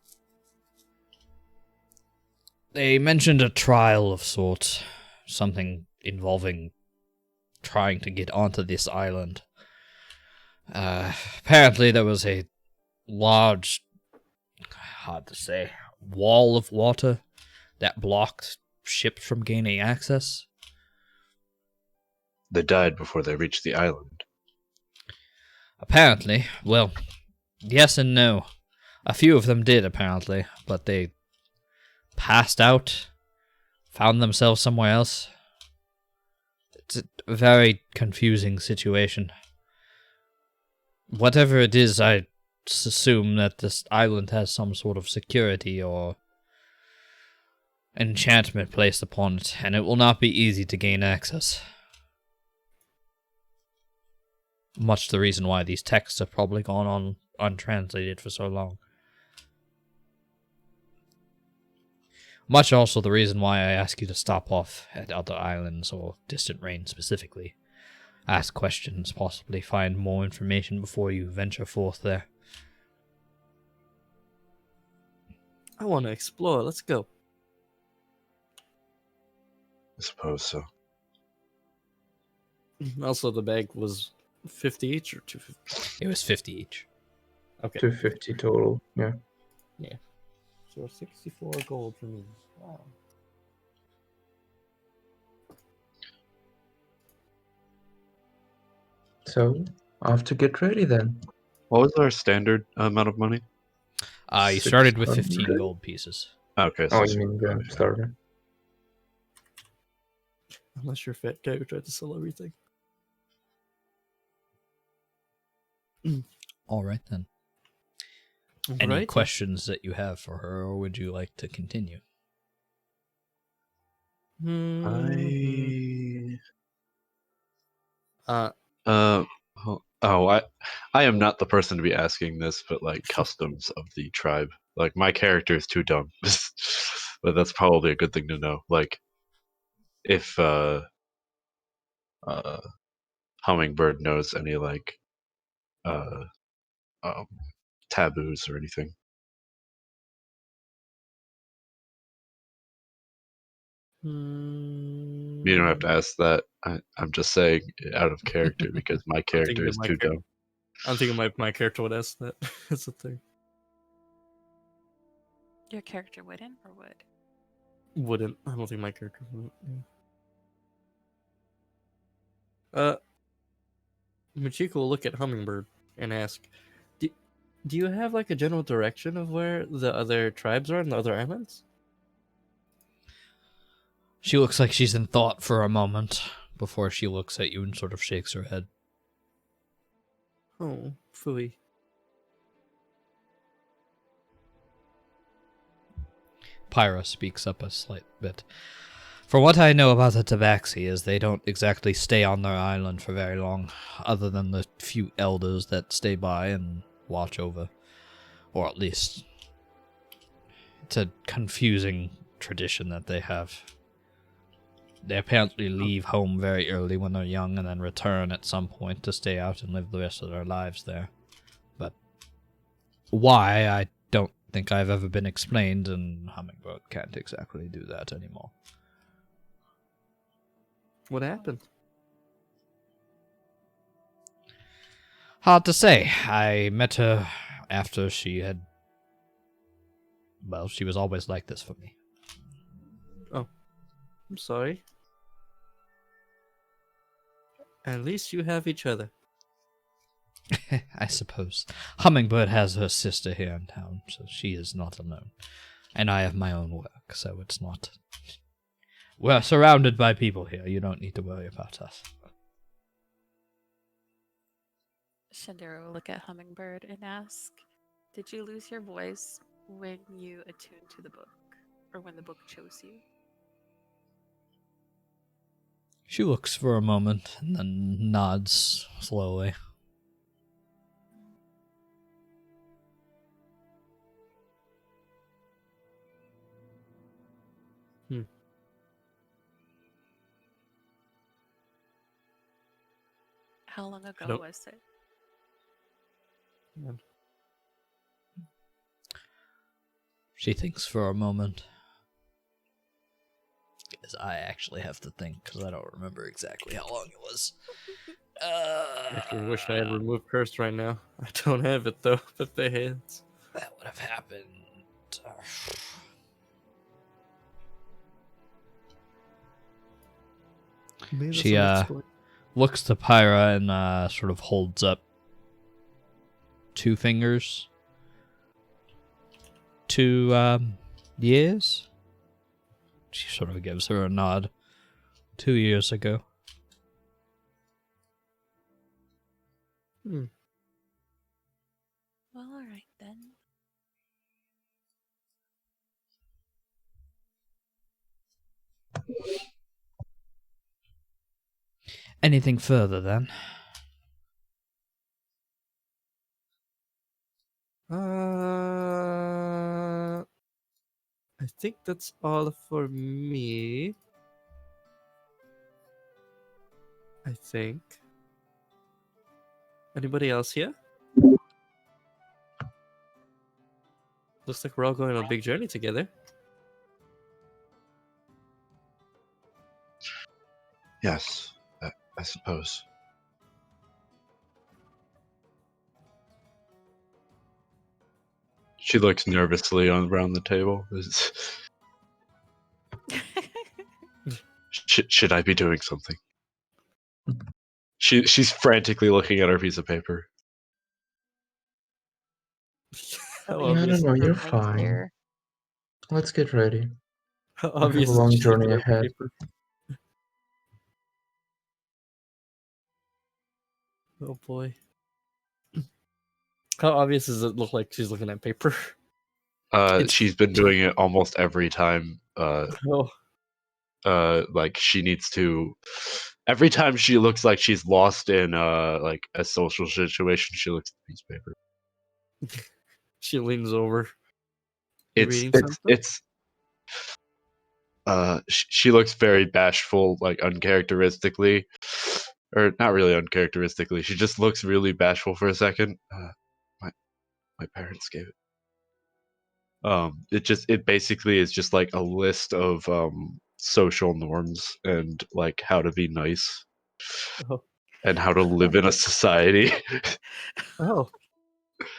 They mentioned a trial of sorts. Something involving trying to get onto this island. Apparently there was a large, hard to say, wall of water that blocked ships from gaining access. They died before they reached the island. Apparently, well, yes and no. A few of them did, apparently, but they passed out, found themselves somewhere else. It's a very confusing situation. Whatever it is, I assume that this island has some sort of security or enchantment placed upon it, and it will not be easy to gain access. Much the reason why these texts have probably gone on untranslated for so long. Much also the reason why I ask you to stop off at other islands or distant range specifically. Ask questions, possibly find more information before you venture forth there. I want to explore. Let's go. I suppose so. Also, the bag was 50 each or 250. It was 50 each. Okay. 250 total. Yeah. So 64 gold for me. Wow. So, off to get ready then. What was our standard amount of money? You started with 600? 15 gold pieces. Okay, Oh, so you mean the starter? Unless you're a fat guy who tried to sell everything. Alright then. Any Right? questions that you have for her, or would you like to continue? Hmm. I I am not the person to be asking this, but like customs of the tribe. Like my character is too dumb, but that's probably a good thing to know. Like if Hummingbird knows any like uh taboos or anything. You don't have to ask that. I'm just saying it out of character because my character is too dumb. I'm thinking my character would ask that. That's the thing. Your character wouldn't or would? Wouldn't. I don't think my character would. Michiko will look at Hummingbird and ask, do you have like a general direction of where the other tribes are and the other islands? She looks like she's in thought for a moment before she looks at you and sort of shakes her head. Oh, phooey. Pyra speaks up a slight bit. For what I know about the Tabaxi is they don't exactly stay on their island for very long, other than the few elders that stay by and watch over. Or at least, it's a confusing tradition that they have. They apparently leave home very early when they're young and then return at some point to stay out and live the rest of their lives there. But why, I don't think I've ever been explained, and Hummingbird can't exactly do that anymore. What happened? Hard to say. I met her after she had... Well, she was always like this for me. I'm sorry. At least you have each other. I suppose. Hummingbird has her sister here in town, so she is not alone. And I have my own work, so it's not. We're surrounded by people here. You don't need to worry about us. Shandera will look at Hummingbird and ask, did you lose your voice when you attuned to the book? Or when the book chose you? She looks for a moment and then nods slowly. How long ago Nope. was it? She thinks for a moment. Because I actually have to think, because I don't remember exactly how long it was. I actually wish I had removed curse right now. I don't have it though. But they hands. That would have happened. Maybe She, that's the next looks to Pyra and sort of holds up 2 fingers. 2 years? She sort of gives her a nod. 2 years ago. one. Well, alright then. Anything further then? I think that's all for me. I think. Anybody else here? Looks like we're all going on a big journey together. Yes, I suppose. She looks nervously around the table. Should I be doing something? She's frantically looking at her piece of paper. How Yeah, I obvious, don't know. You're Blank fine. stare. Let's get ready. how We have a obvious is long she looking journey at her ahead. paper? Oh boy. How obvious does it look like she's looking at paper? She's been doing it almost every time. Oh, Like she needs to. Every time she looks like she's lost in like a social situation, she looks at the piece of paper. she leans over. You It's reading it's something? it's. She looks very bashful, like uncharacteristically, or not really uncharacteristically. She just looks really bashful for a second. My parents gave it. It basically is just like a list of social norms and like how to be nice Oh, and how to live in a society. oh,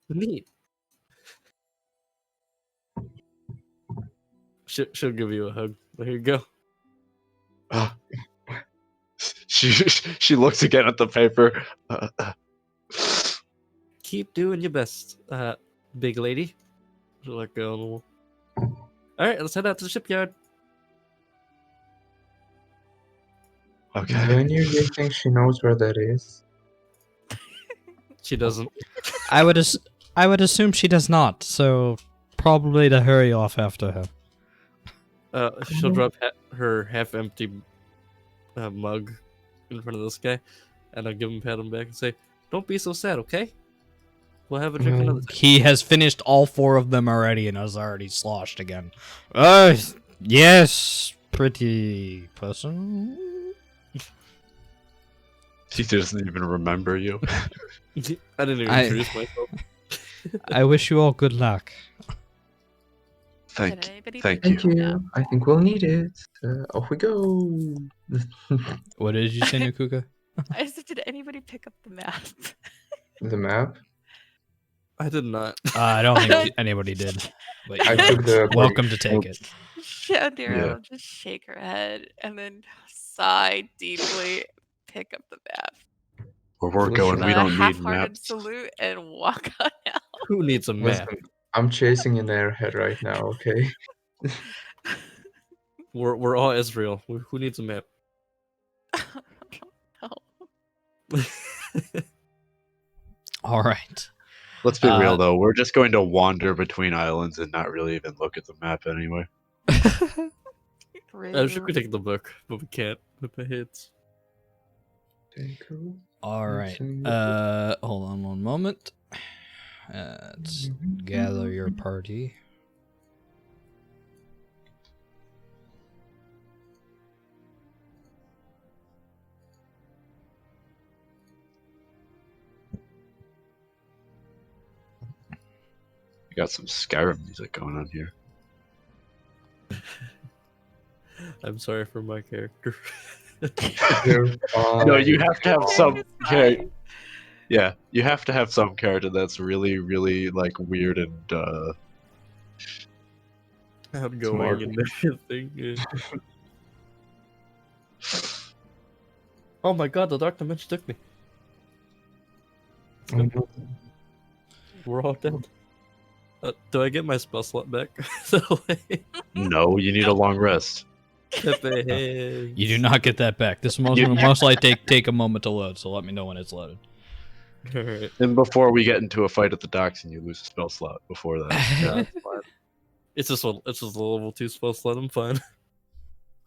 neat. She'll give you a hug. There you go. She looks again at the paper. Keep doing your best, big lady. She'll let go. All right, let's head out to the shipyard. Okay. Do any of you think she knows where that is? She doesn't. I would assume she does not, so probably to hurry off after her. She'll drop her half-empty mug in front of this guy, and I'll give him pat him back and say, "Don't be so sad, okay? We'll have a drink Well, another time." He has finished all 4 of them already and is already sloshed again. Yes, pretty person. She doesn't even remember you. I didn't even introduce myself. I wish you all good luck. Did Thank anybody thank pick Thank up you. the map? you. I think we'll need it. Off we go. What did you say, Nukuka? I said, did anybody pick up the map? The map. I did not. I don't think anybody did. But I you're took the welcome to take it. Shandera Yeah. will just shake her head and then sigh deeply, pick up the map, Where we're Listen, going, give we a don't need half-hearted maps. salute, and walk on out. Who needs a map? Listen, I'm chasing an airhead right now, okay? We're all Israel. Who needs a map? No. All right. Let's be real Uh, though. We're just going to wander between islands and not really even look at the map anyway. I should Rude. we take the book, but we can't. With the hits. All right. Hold on one moment. Let's gather your party. We got some Skyrim music going on here. I'm sorry for my character. You're No, you fine. have to have It's some character. fine. Yeah, you have to have some character that's really, really like weird and Outgoing Smart. and everything. Yeah. Oh my god, the Dark Dimension took me. Oh, no. We're all dead. Do I get my spell slot back? So, no. You need a long rest. Pepe You do not get that back. This will most likely take a moment to load, so let me know when it's loaded. Alright. And before we get into a fight at the docks and you lose a spell slot before that, Yeah, that's fine. It's just a level 2 spell slot. I'm fine.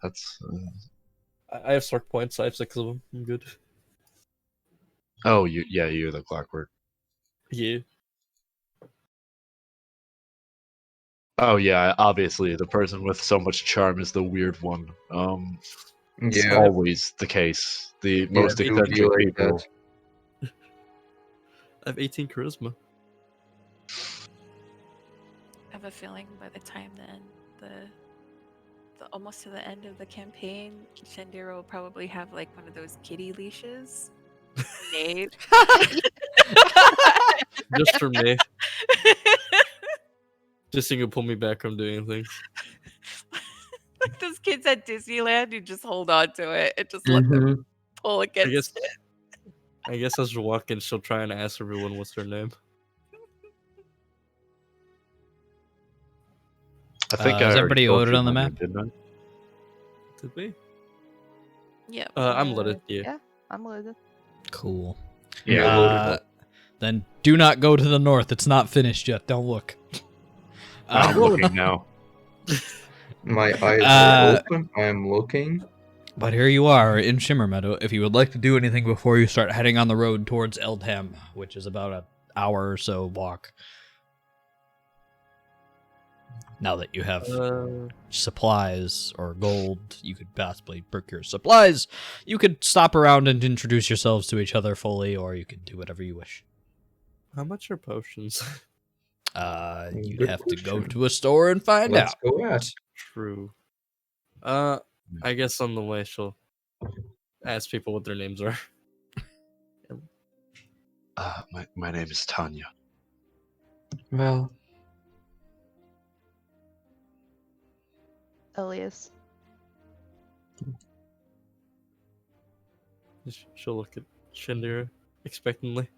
that's. I have Sark points. I have 6 of them. I'm good. Oh, you're the clockwork. Yeah. Oh yeah, obviously the person with so much charm is the weird one. It's Yeah, always the case. The yeah, most it would be eccentric like people. that. I have 18 charisma. I have a feeling by the time the almost to the end of the campaign, Shandira will probably have like one of those kitty leashes made. Just for me. Just so you can pull me back from doing things. Like those kids at Disneyland who just hold on to it and just let them Mhm. pull I guess, against it. I guess as we're walking, she'll try and ask everyone what's their name. I think Is I already everybody told loaded you on the my map? name, didn't I? Did we? Yeah. I'm loaded. Yeah. Yeah, I'm loaded. Cool. Yeah, loaded. Then do not go to the north. It's not finished yet. Don't look. I'm looking now. My eyes Uh, are open. I am looking. But here you are in Shimmer Meadow. If you would like to do anything before you start heading on the road towards Eldham, which is about an hour or so walk. Now that you have supplies or gold, you could possibly procure supplies. You could stop around and introduce yourselves to each other fully, or you could do whatever you wish. How much are potions? You'd Good have to go question. to a store and find Let's out. go at. True. I guess on the way she'll ask people what their names are. My name is Tanya. Well, Elias. She'll look at Shandira expectantly.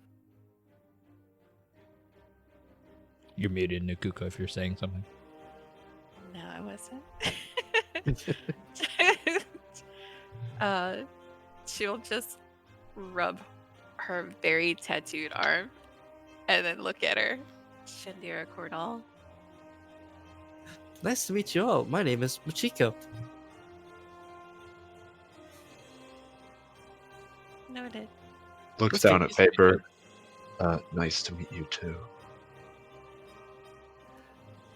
You're muted, Nukuko, if you're saying something. No, I wasn't. She'll just rub her very tattooed arm and then look at her. Shandira Cordal. Nice to meet you all. My name is Machiko. Noted. Looks Let's down get at used to each paper. Nice to meet you too.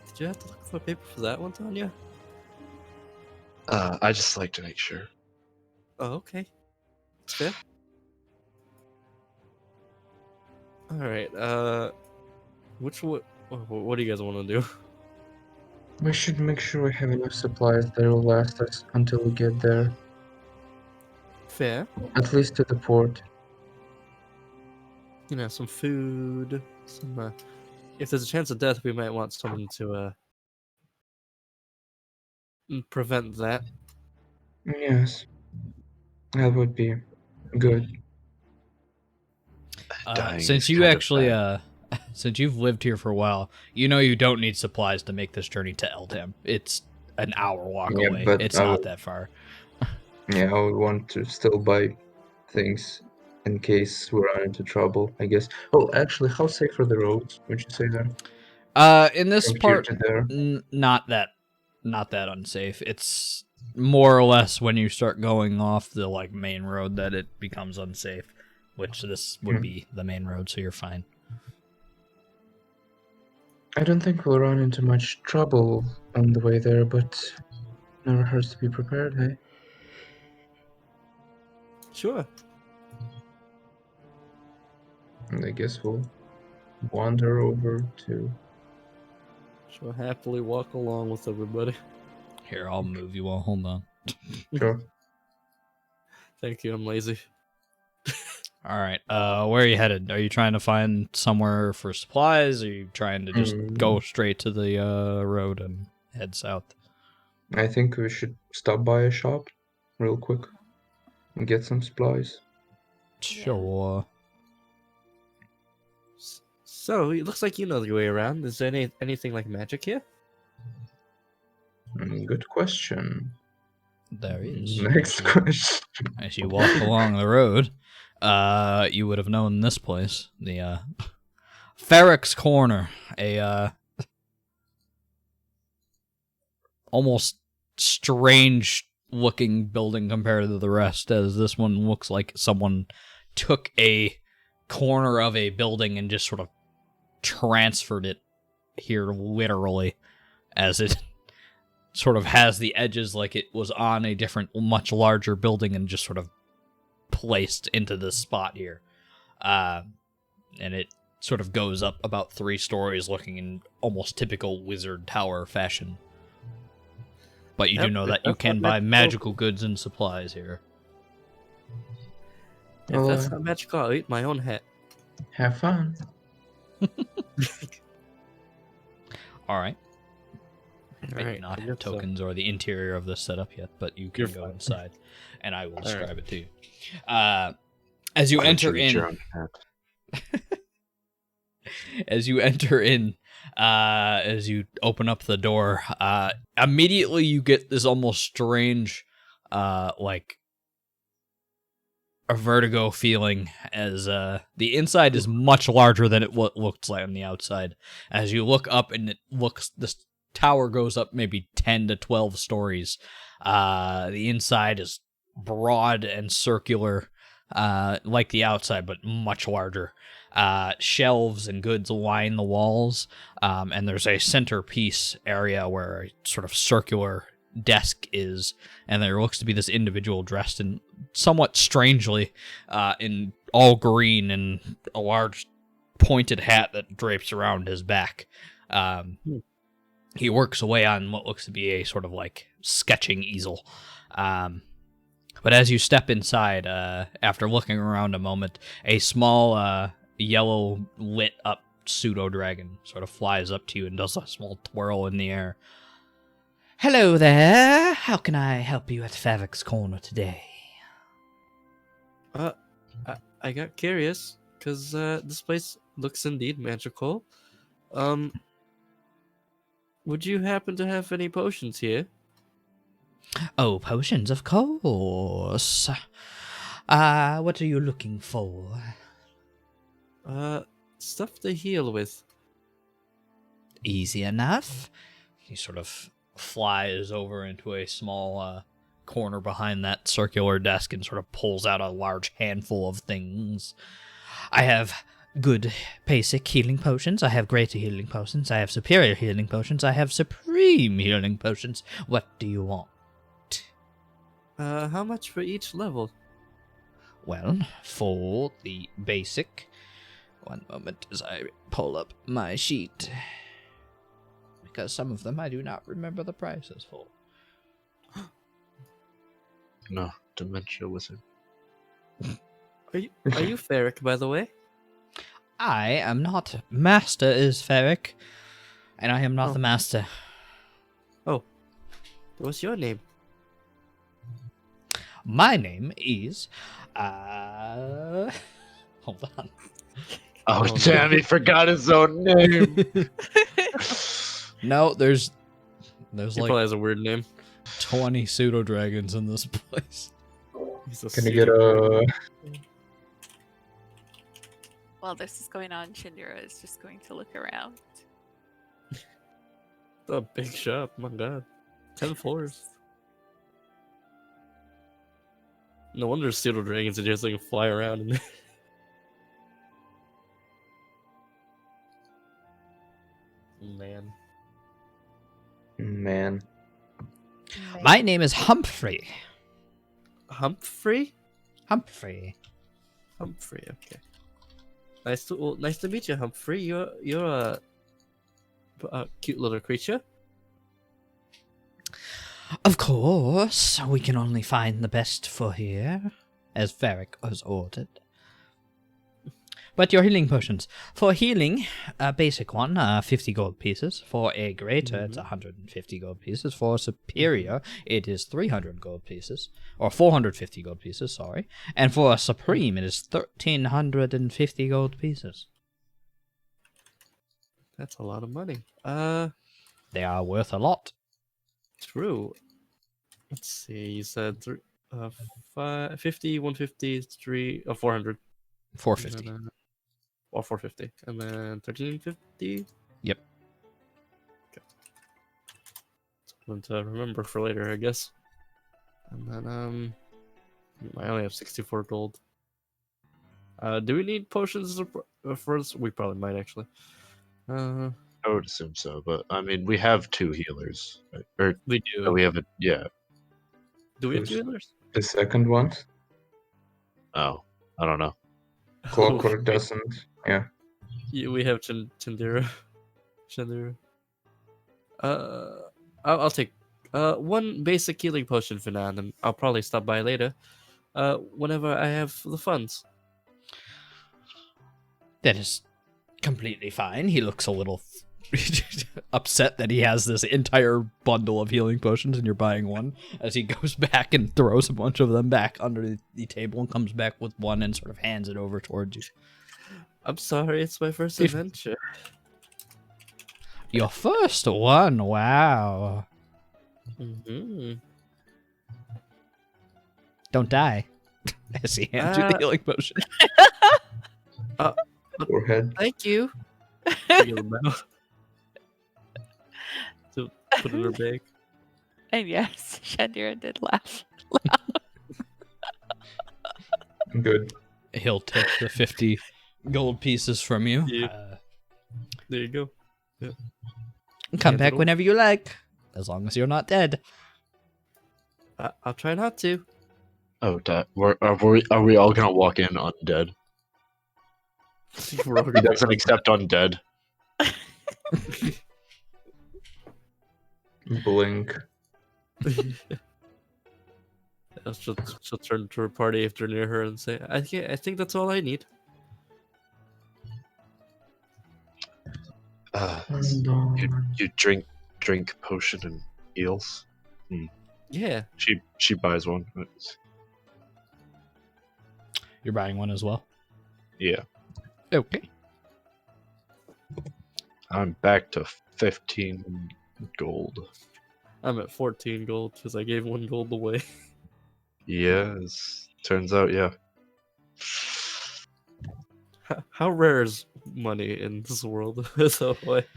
Did you have to look at my paper for that one, Tanya? I just like to make sure. Oh, okay. That's fair. Alright, what do you guys want to do? we should make sure we have enough supplies that will last us until we get there. Fair. At least to the port. You know, some food, some, if there's a chance of death, we might want someone to, prevent that. Yes. That would be good. Dying Since is you kind of actually bad. Since you've lived here for a while, you know you don't need supplies to make this journey to Eldham. It's an hour walk Yeah, away. but It's not that far. Yeah, I would want to still buy things in case we run into trouble, I guess. Oh, actually, how safe are the roads, would you say then? In this From here part, to there? not that unsafe. It's more or less when you start going off the like main road that it becomes unsafe, which this would Hmm. be the main road, so you're fine. I don't think we'll run into much trouble on the way there, but never hurts to be prepared, hey? Sure. And I guess we'll wander over to... She'll happily walk along with everybody. Here, I'll move you all. Hold on. Sure. Thank you, I'm lazy. All right. Where are you headed? Are you trying to find somewhere for supplies? Or are you trying to just go straight to the road and head south? I think we should stop by a shop real quick and get some supplies. Sure. So, it looks like you know your way around. Is there anything like magic here? Good question. There is. Next question. As you walk along the road, you would have known this place, the Ferrick's Corner, a almost strange-looking building compared to the rest, as this one looks like someone took a corner of a building and just sort of transferred it here, literally, as it sort of has the edges like it was on a different, much larger building and just sort of placed into this spot here. And it sort of goes up about 3 stories looking in almost typical wizard tower fashion. But you do Yep, know that if you that's can not buy magical- magical goods and supplies here. If Well, that's not magical, I'll eat my own hat. have fun. Alright. I do Alright, not I have guess so. tokens or the interior of this setup yet, but you can You're go fine. inside, and I will Alright. describe it to you. As you Why don't enter eat your in, own hat? as you enter in, as you open up the door, immediately you get this almost strange, like a vertigo feeling, as the inside is much larger than it looks like on the outside. As you look up, and this tower goes up maybe 10 to 12 stories. The inside is broad and circular, like the outside, but much larger. Shelves and goods line the walls, and there's a centerpiece area where a sort of circular desk is, and there looks to be this individual dressed in somewhat strangely in all green and a large pointed hat that drapes around his back. He works away on what looks to be a sort of like sketching easel. But as you step inside, after looking around a moment, a small yellow lit up pseudo dragon sort of flies up to you and does a small twirl in the air. Hello there. How can I help you at Favic's Corner today? I got curious, because this place looks indeed magical. Would you happen to have any potions here? Oh, potions, of course. What are you looking for? Stuff to heal with. Easy enough. He sort of flies over into a small corner behind that circular desk and sort of pulls out a large handful of things. I have good basic healing potions. I have greater healing potions. I have superior healing potions. I have supreme healing potions. What do you want? How much for each level? Well, for the basic... One moment as I pull up my sheet. Because some of them I do not remember the prices for. No, dementia wizard. Are you Ferric, by the way? I am not. Master is Ferric, and I am not Oh. the master. What's your name? My name is... Hold on. Oh, Oh, damn, no. he forgot his own name. No, there's He like probably has a weird name. 20 pseudo dragons in this place. He's a Can you get pseudo- a While this is going on, Shindira is just going to look around. a big shop? My God, 10 floors. No wonder pseudo dragons are just like fly around. And man, man? My name is Humphrey. Humphrey. Humphrey. Humphrey. Okay. Nice to meet you, Humphrey. You're a cute little creature. Of course, we can only find the best for here, as Varric has ordered. But your healing potions. For healing, a basic one, 50 gold pieces. For a greater, it's 150 gold pieces. For a superior, it is 300 gold pieces. Or 450 gold pieces, sorry. And for a supreme, it is 1,350 gold pieces. That's a lot of money. They are worth a lot. True. Let's see. You said 50, 150, 400. 450. And then, or 450. And then 1350. Yep. Something to remember for later, I guess. And then, I only have 64 gold. Do we need potions for us? We probably might, actually. I would assume so, but I mean, we have 2 healers. Right? Or We do. no, we have yeah. Do we have Who's- healers? The second one, Oh, I don't know. Clockwork doesn't. Yeah. Yeah, we have Chandira. Chandira. I'll take one basic healing potion for now, and then I'll probably stop by later. Whenever I have the funds. That is completely fine. He looks a little upset that he has this entire bundle of healing potions and you're buying one, as he goes back and throws a bunch of them back under the table and comes back with one and sort of hands it over towards you. I'm sorry, it's my first If- adventure. Your first one, wow. Mm-hmm. Don't die. As he hands you the healing potion. Forehead. Thank you. I give him out. To put in her bag. And yes, Shindira did laugh. Good. He'll take the 50 gold pieces from you. Yeah. There you go. Come Hand it back over. whenever you like, as long as you're not dead. I'll try not to. Oh, are we all gonna walk in undead? We're all He gonna doesn't accept undead. Blink. she'll turn to her party if they're near her and say, I think that's all I need. You drink potion and heals. Yeah. She buys one. You're buying one as well? Yeah, Okay. I'm back to 15 gold. I'm at 14 gold because I gave 1 gold away. Yes, turns out, yeah. How rare is money in this world? So like,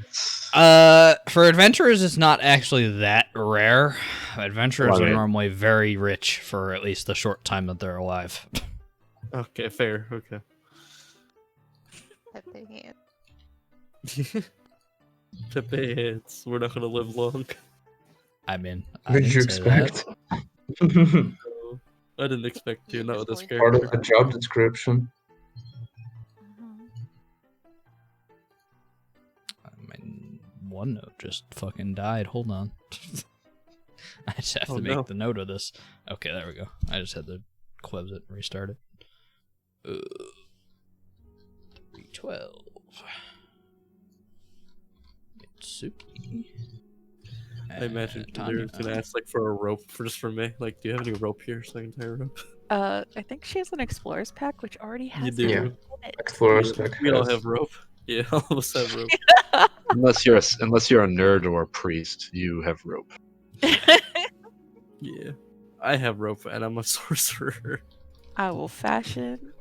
For adventurers, it's not actually that rare. Adventurers are Right. normally very rich for at least the short time that they're alive. okay, fair. Okay. Pet their hand. Pepe hits. We're not gonna live long. I mean, I What did you didn't say that. expect? So, I didn't expect to, You're not with just this going Part character. of the job description. Mhm. My OneNote just fucking died. Hold on. I just have Oh, to make no. the note of this. Okay, there we go. I just had to close it and restart it. 312. Mitsuki. I imagine Tanya. they're gonna ask like for a rope for just for me. Like, do you have any rope here so I can tie a rope? I think she has an explorer's pack, which already has do. Yeah. rope in it. Explorer's pack We all has. have rope. Yeah, all of us have rope. Unless you're a nerd or a priest, you have rope. Yeah. I have rope and I'm a sorcerer. I will fashion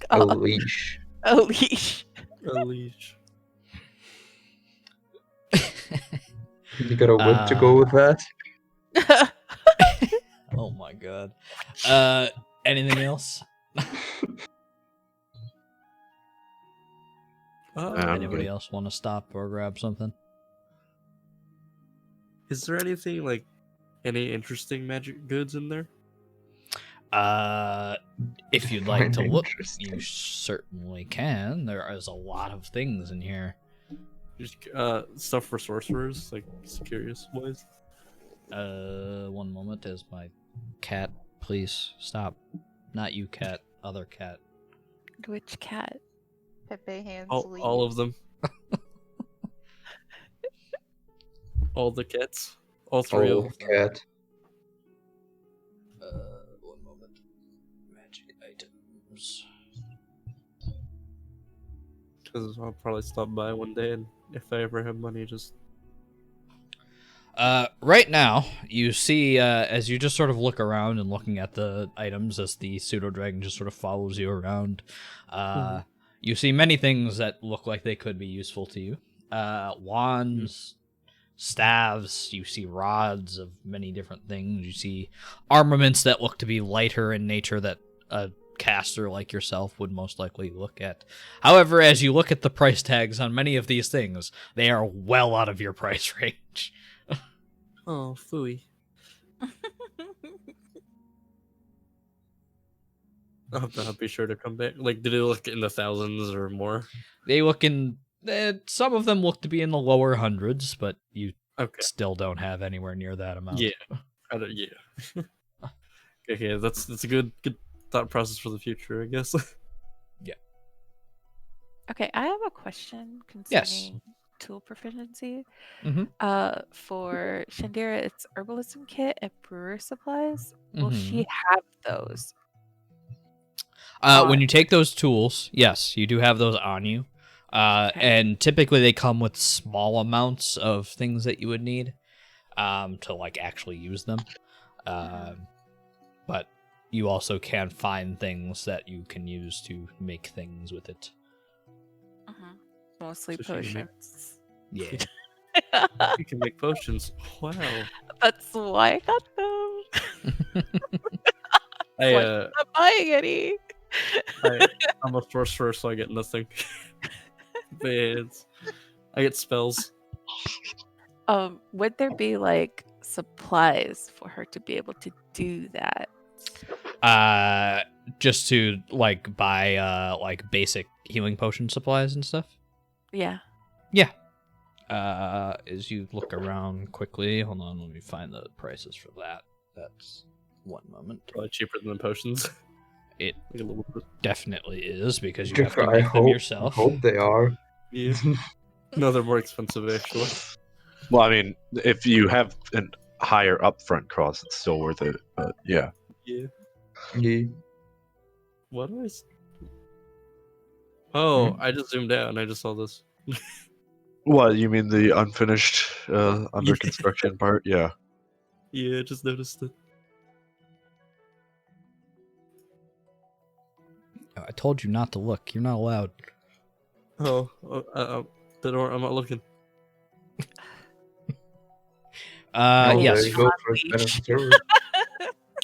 A a leash. leash. A leash. You got a whip to go with that? Oh my god. Anything else? Anybody good. else want to stop or grab something? Is there anything like any interesting magic goods in there? If you'd like to Fine, look, interesting. you certainly can. There is a lot of things in here. Just stuff for sorcerers, like just curious wise. One moment, as my cat, please stop. Not you, cat. Other cat. Which cat? Pepe hands All of them. All the cats. All three Oh, of them. cat. One moment. Magic items. Because I'll probably stop by one day, and if I ever have money, just Right now, you see, as you just sort of look around and looking at the items as the pseudo dragon just sort of follows you around, you see many things that look like they could be useful to you. Wands, staves, you see rods of many different things. You see armaments that look to be lighter in nature that a caster like yourself would most likely look at. However, as you look at the price tags on many of these things, they are well out of your price range. oh, phooey. I'll be sure to come back. Like, did it look in the thousands or more? They look in. Some of them look to be in the lower hundreds, but you Okay. still don't have anywhere near that amount. Yeah. Yeah. Okay, that's a good thought process for the future, I guess. Okay, I have a question Yes. concerning tool proficiency. Mhm. For Shandira, it's herbalism kit and brewer supplies. Will Mhm. she have those? When you take those tools, yes, you do have those on you. Okay. And typically they come with small amounts of things that you would need to like actually use them. But you also can find things that you can use to make things with it. Mostly So she can make- potions. Yeah. You can make potions. Wow. That's why I got them. I Like, I'm not buying any. I'm a sorcerer, so I get nothing. But I get spells. Would there be like supplies for her to be able to do that? Just to like buy like basic healing potion supplies and stuff. Yeah. Yeah. As you look around quickly, hold on, let me find the prices for that. That's one moment. Probably cheaper than the potions. It Like a little bit. definitely is because you have to I make them hope yourself. they are. Yeah. No, they're more expensive actually. Well, I mean, if you have a higher upfront cost, it's still worth it. But yeah. Yeah. Yeah. What do I? Oh, I just zoomed out and I just saw this. What, you mean the unfinished, under construction part? Yeah. Yeah, I just noticed it. I told you not to look. You're not allowed. Oh, I'm not looking. Oh, Yes. there you go for benefit server.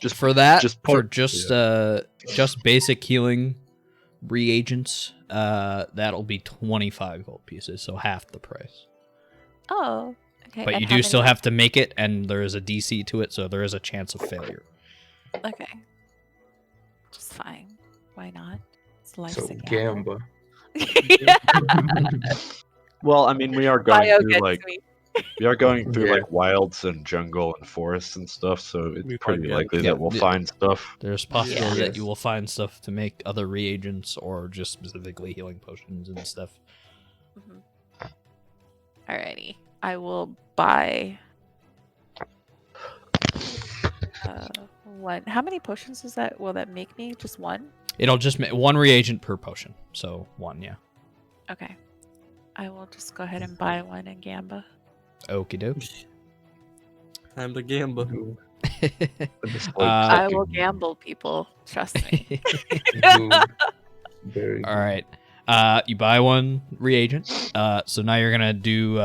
Just For that, part- just basic healing reagents, that'll be 25 gold pieces, so half the price. Oh. Okay. But and you how do still many- have to make it, and there is a DC to it, so there is a chance of failure. Okay. Just fine. Why not? It's life's So a gamble. Gamba. Well, I mean, we are going Bio through gets like me. Yeah. like wilds and jungle and forests and stuff, so it's We pretty might get- likely Yeah, that we'll yeah. find stuff. There's possibility that Yes. you will find stuff to make other reagents or just specifically healing potions and stuff. Alrighty. I will buy One. How many potions is that? Will that make me? Just one? It'll just make one reagent per potion. So 1, yeah. Okay. I will just go ahead and buy one in Gamba. Okie doke. Time to gamble. Ooh, Just like I will clicking. gamble, people. Trust me. ooh, very All good. right. You buy one reagent. So now you're gonna do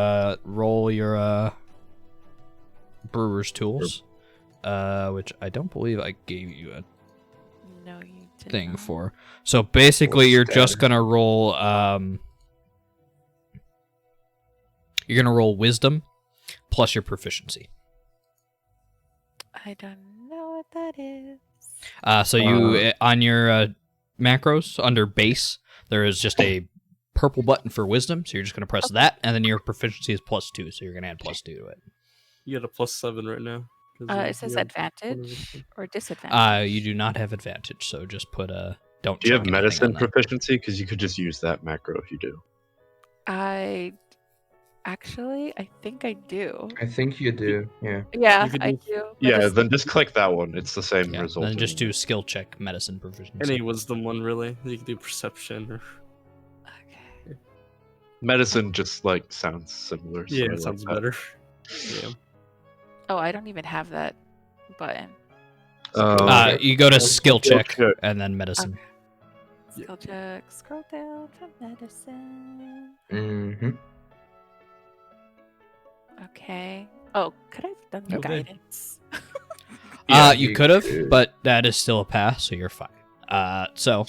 roll your brewer's tools, which I don't believe I gave you a No, you did thing not. for. So basically, What's you're just that? gonna roll. You're gonna roll wisdom plus your proficiency. I don't know what that is. So you on your macros under base, there is just a purple button for wisdom. So you're just gonna press that, and then your proficiency is +2. So you're gonna add +2 to it. You got a +7 right now. 'cause It says you have advantage or disadvantage. You do not have advantage, so just put don't. Do you have check anything medicine on that. proficiency? Because you could just use that macro if you do. I think I do. I think you do. Yeah. Yeah, You could I do do. Yeah, then just click that one. It's the same Yeah, result. then just do anyway. skill check medicine proficiency. any wisdom one really. You can do perception or Okay. Medicine just like sounds similar. So yeah, I it like sounds that. better. Yeah. Oh, I don't even have that button. check. You go to Skill skill check. check and then medicine. Okay. Skill check. Scroll down to medicine. Mm-hmm. Okay. Oh, could I have done the Okay. guidance? Yeah, You you could have, could. but that is still a pass, so you're fine. So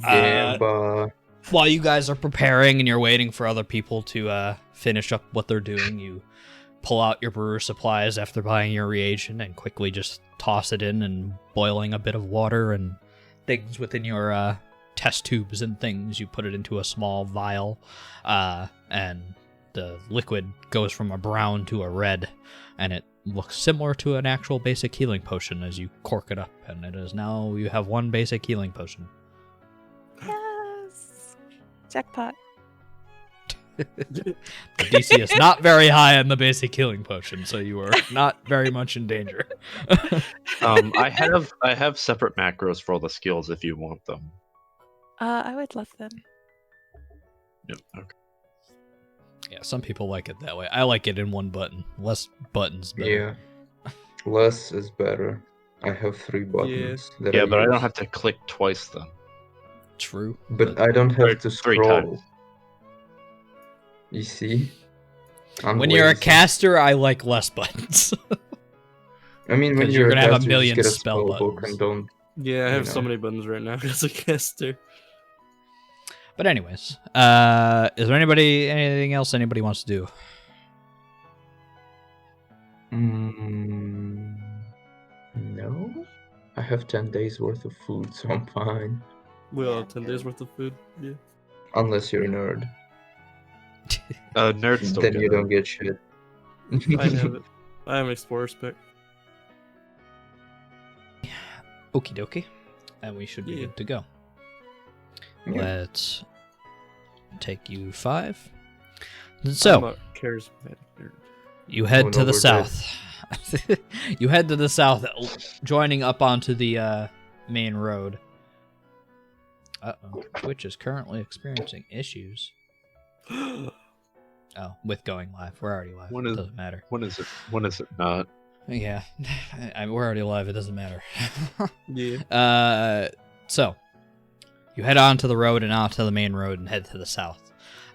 Gamba. while you guys are preparing and you're waiting for other people to finish up what they're doing, you pull out your brewer supplies after buying your reagent and quickly just toss it in and boiling a bit of water and things within your test tubes and things. You put it into a small vial, and the liquid goes from a brown to a red, and it looks similar to an actual basic healing potion as you cork it up, and it is now you have one basic healing potion. Yes. Jackpot. The DC is not very high on the basic healing potion, so you are not very much in danger. I have separate macros for all the skills if you want them. I would love them. Yep. Okay. Yeah, some people like it that way. I like it in one button. Less buttons, better. Yeah. Less is better. I have 3 buttons that Yeah, I but I use. don't have to click twice then. True. But I don't have to 3 scroll. times. You see? I'm When you're a lazy. caster, I like less buttons. I mean, when 'Cause you're you're gonna have a caster, million just get a spell spell book buttons. and don't. Yeah, I You have so know. many buttons right now as a caster. But anyways, is there anything else anybody wants to do? No. I have 10 days worth of food, so I'm fine. We all Yeah, have 10 days worth of food. Yeah. Unless you're a nerd. Nerds still Then get you it. don't get shit. I have it. I have an explorer's pick. Okie dokie. And we should be Yeah. good to go. Yeah. Let's take you 5. I'm So, a charismatic nerd. you head Oh, to no, the we're south. You head to the south, joining up onto the main road. Uh-oh. Twitch is currently experiencing issues. Oh, with going live. We're already live. When It is- doesn't matter. When is it? When is it not? Yeah, we're already live. It doesn't matter. Yeah. So you head onto the road and onto the main road and head to the south.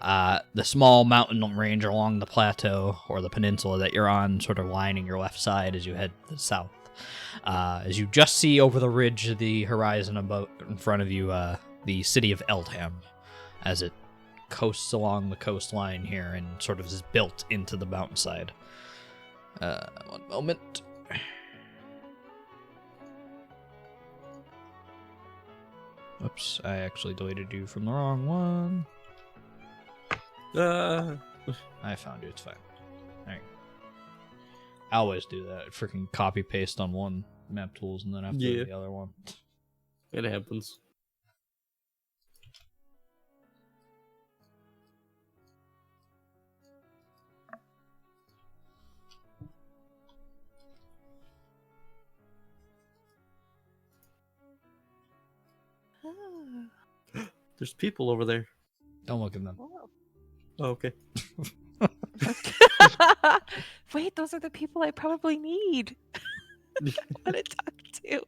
The small mountain range along the plateau or the peninsula that you're on, sort of lining your left side as you head to the south. As you just see over the ridge of the horizon above in front of you, the city of Eldham, as it coasts along the coastline here and sort of is built into the mountainside. One moment. Oops, I actually deleted you from the wrong one. I found you, it's fine. Alright. I always do that. I freaking copy paste on one map tools and then after Yeah. the other one. It happens. Oh. There's people over there. Don't look at them. Whoa. Oh, okay. Wait, those are the people I probably need. I want to talk to.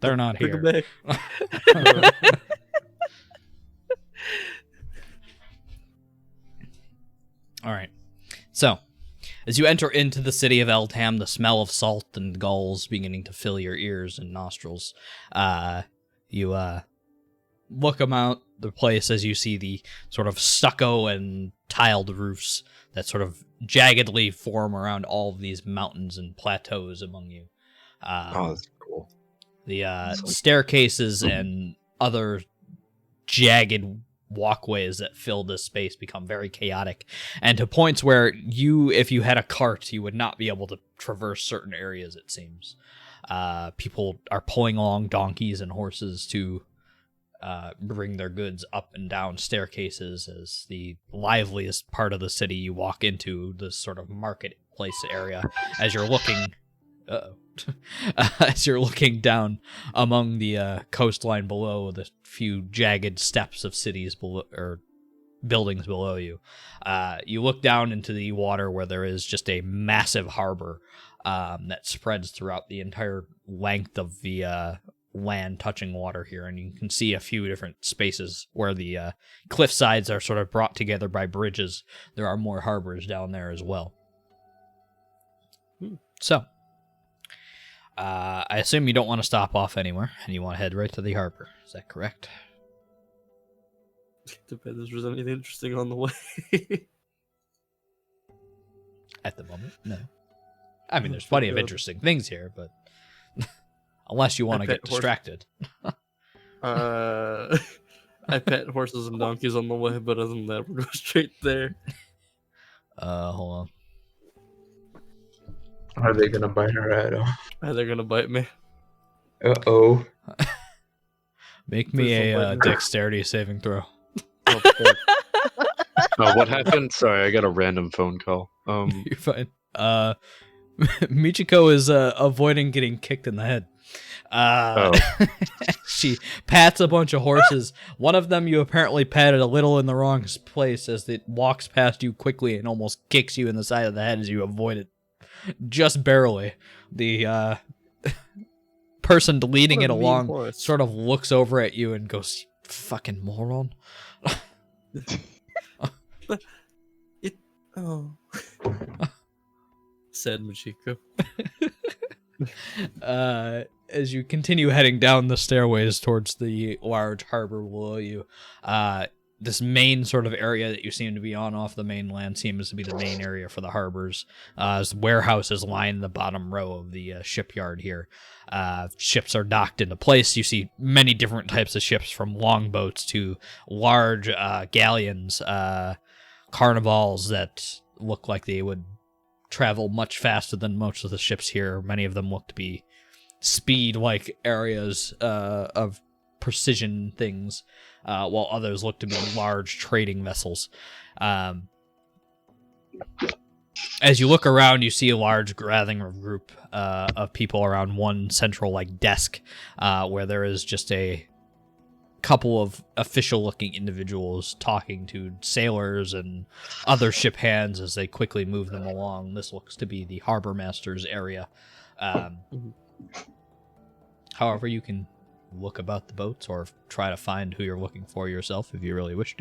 They're not Bring 'em here. back. All right. So, as you enter into the city of Eldham, the smell of salt and gulls beginning to fill your ears and nostrils, you look about the place as you see the sort of stucco and tiled roofs that sort of jaggedly form around all of these mountains and plateaus among you. Oh, that's cool. The staircases and other jagged walkways that fill this space become very chaotic, and to points where if you had a cart, you would not be able to traverse certain areas, it seems. People are pulling along donkeys and horses to bring their goods up and down staircases, as the liveliest part of the city you walk into, this sort of marketplace area, as you're looking as you're looking down among the coastline below, the few jagged steps of cities below, or buildings below you. You look down into the water where there is just a massive harbor that spreads throughout the entire length of the land touching water here, and you can see a few different spaces where the cliff sides are sort of brought together by bridges. There are more harbors down there as well. So, I assume you don't want to stop off anywhere, and you want to head right to the harbor. Is that correct? Depends if there's anything interesting on the way. At the moment, no. I mean, there's plenty of interesting things here, but unless you want to pet get horse. distracted. I pet horses and donkeys on the way, but other than that, we'll go straight there. Hold on. Are they gonna bite her head off? They're gonna bite me. Uh-oh. Make Please me don't a bite me. dexterity saving throw. Oh, fuck. What happened? Sorry, I got a random phone call. You're fine. Michiko is avoiding getting kicked in the head. She pats a bunch of horses. One of them you apparently patted a little in the wrong place, as it walks past you quickly and almost kicks you in the side of the head as you avoid it. Just barely. The person leading What it a mean along horse. sort of looks over at you and goes, "Fucking moron." Oh. Said Michiko. As you continue heading down the stairways towards the large harbor below you, this main sort of area that you seem to be on off the mainland seems to be the main area for the harbors. As warehouses line the bottom row of the shipyard here. Ships are docked into place. You see many different types of ships, from longboats to large galleons, carnivals that look like they would travel much faster than most of the ships here. Many of them look to be speed-like areas of precision things, while others look to be large trading vessels. As you look around, you see a large gathering group of people around one central desk, where there is just a couple of official-looking individuals talking to sailors and other ship hands as they quickly move them along. This looks to be the harbor master's area. However, you can look about the boats or try to find who you're looking for yourself if you really wish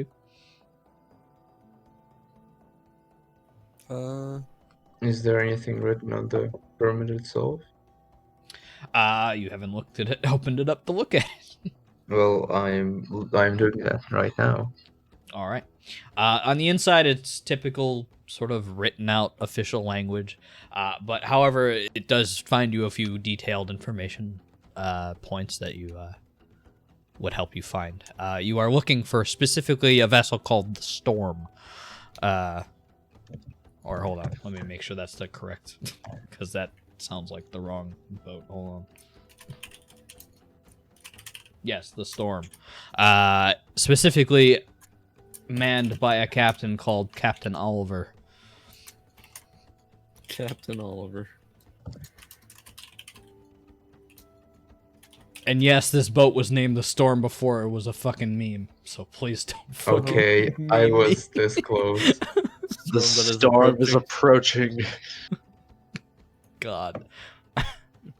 to. Is there anything written on the permit itself? You haven't looked at it, opened it up to look at it. Well, I'm doing that right now. All right. On the inside, it's typical sort of written out official language, but however, it does find you a few detailed information points that you would help you find. You are looking for specifically a vessel called the Storm. Or hold on, let me make sure that's the correct, because that sounds like the wrong boat. Hold on. Yes, the Storm. Specifically manned by a captain called Captain Oliver. Captain Oliver. And yes, this boat was named the Storm before it was a fucking meme. So please don't fucking Okay, I meme me. was this close. The storm is approaching. God.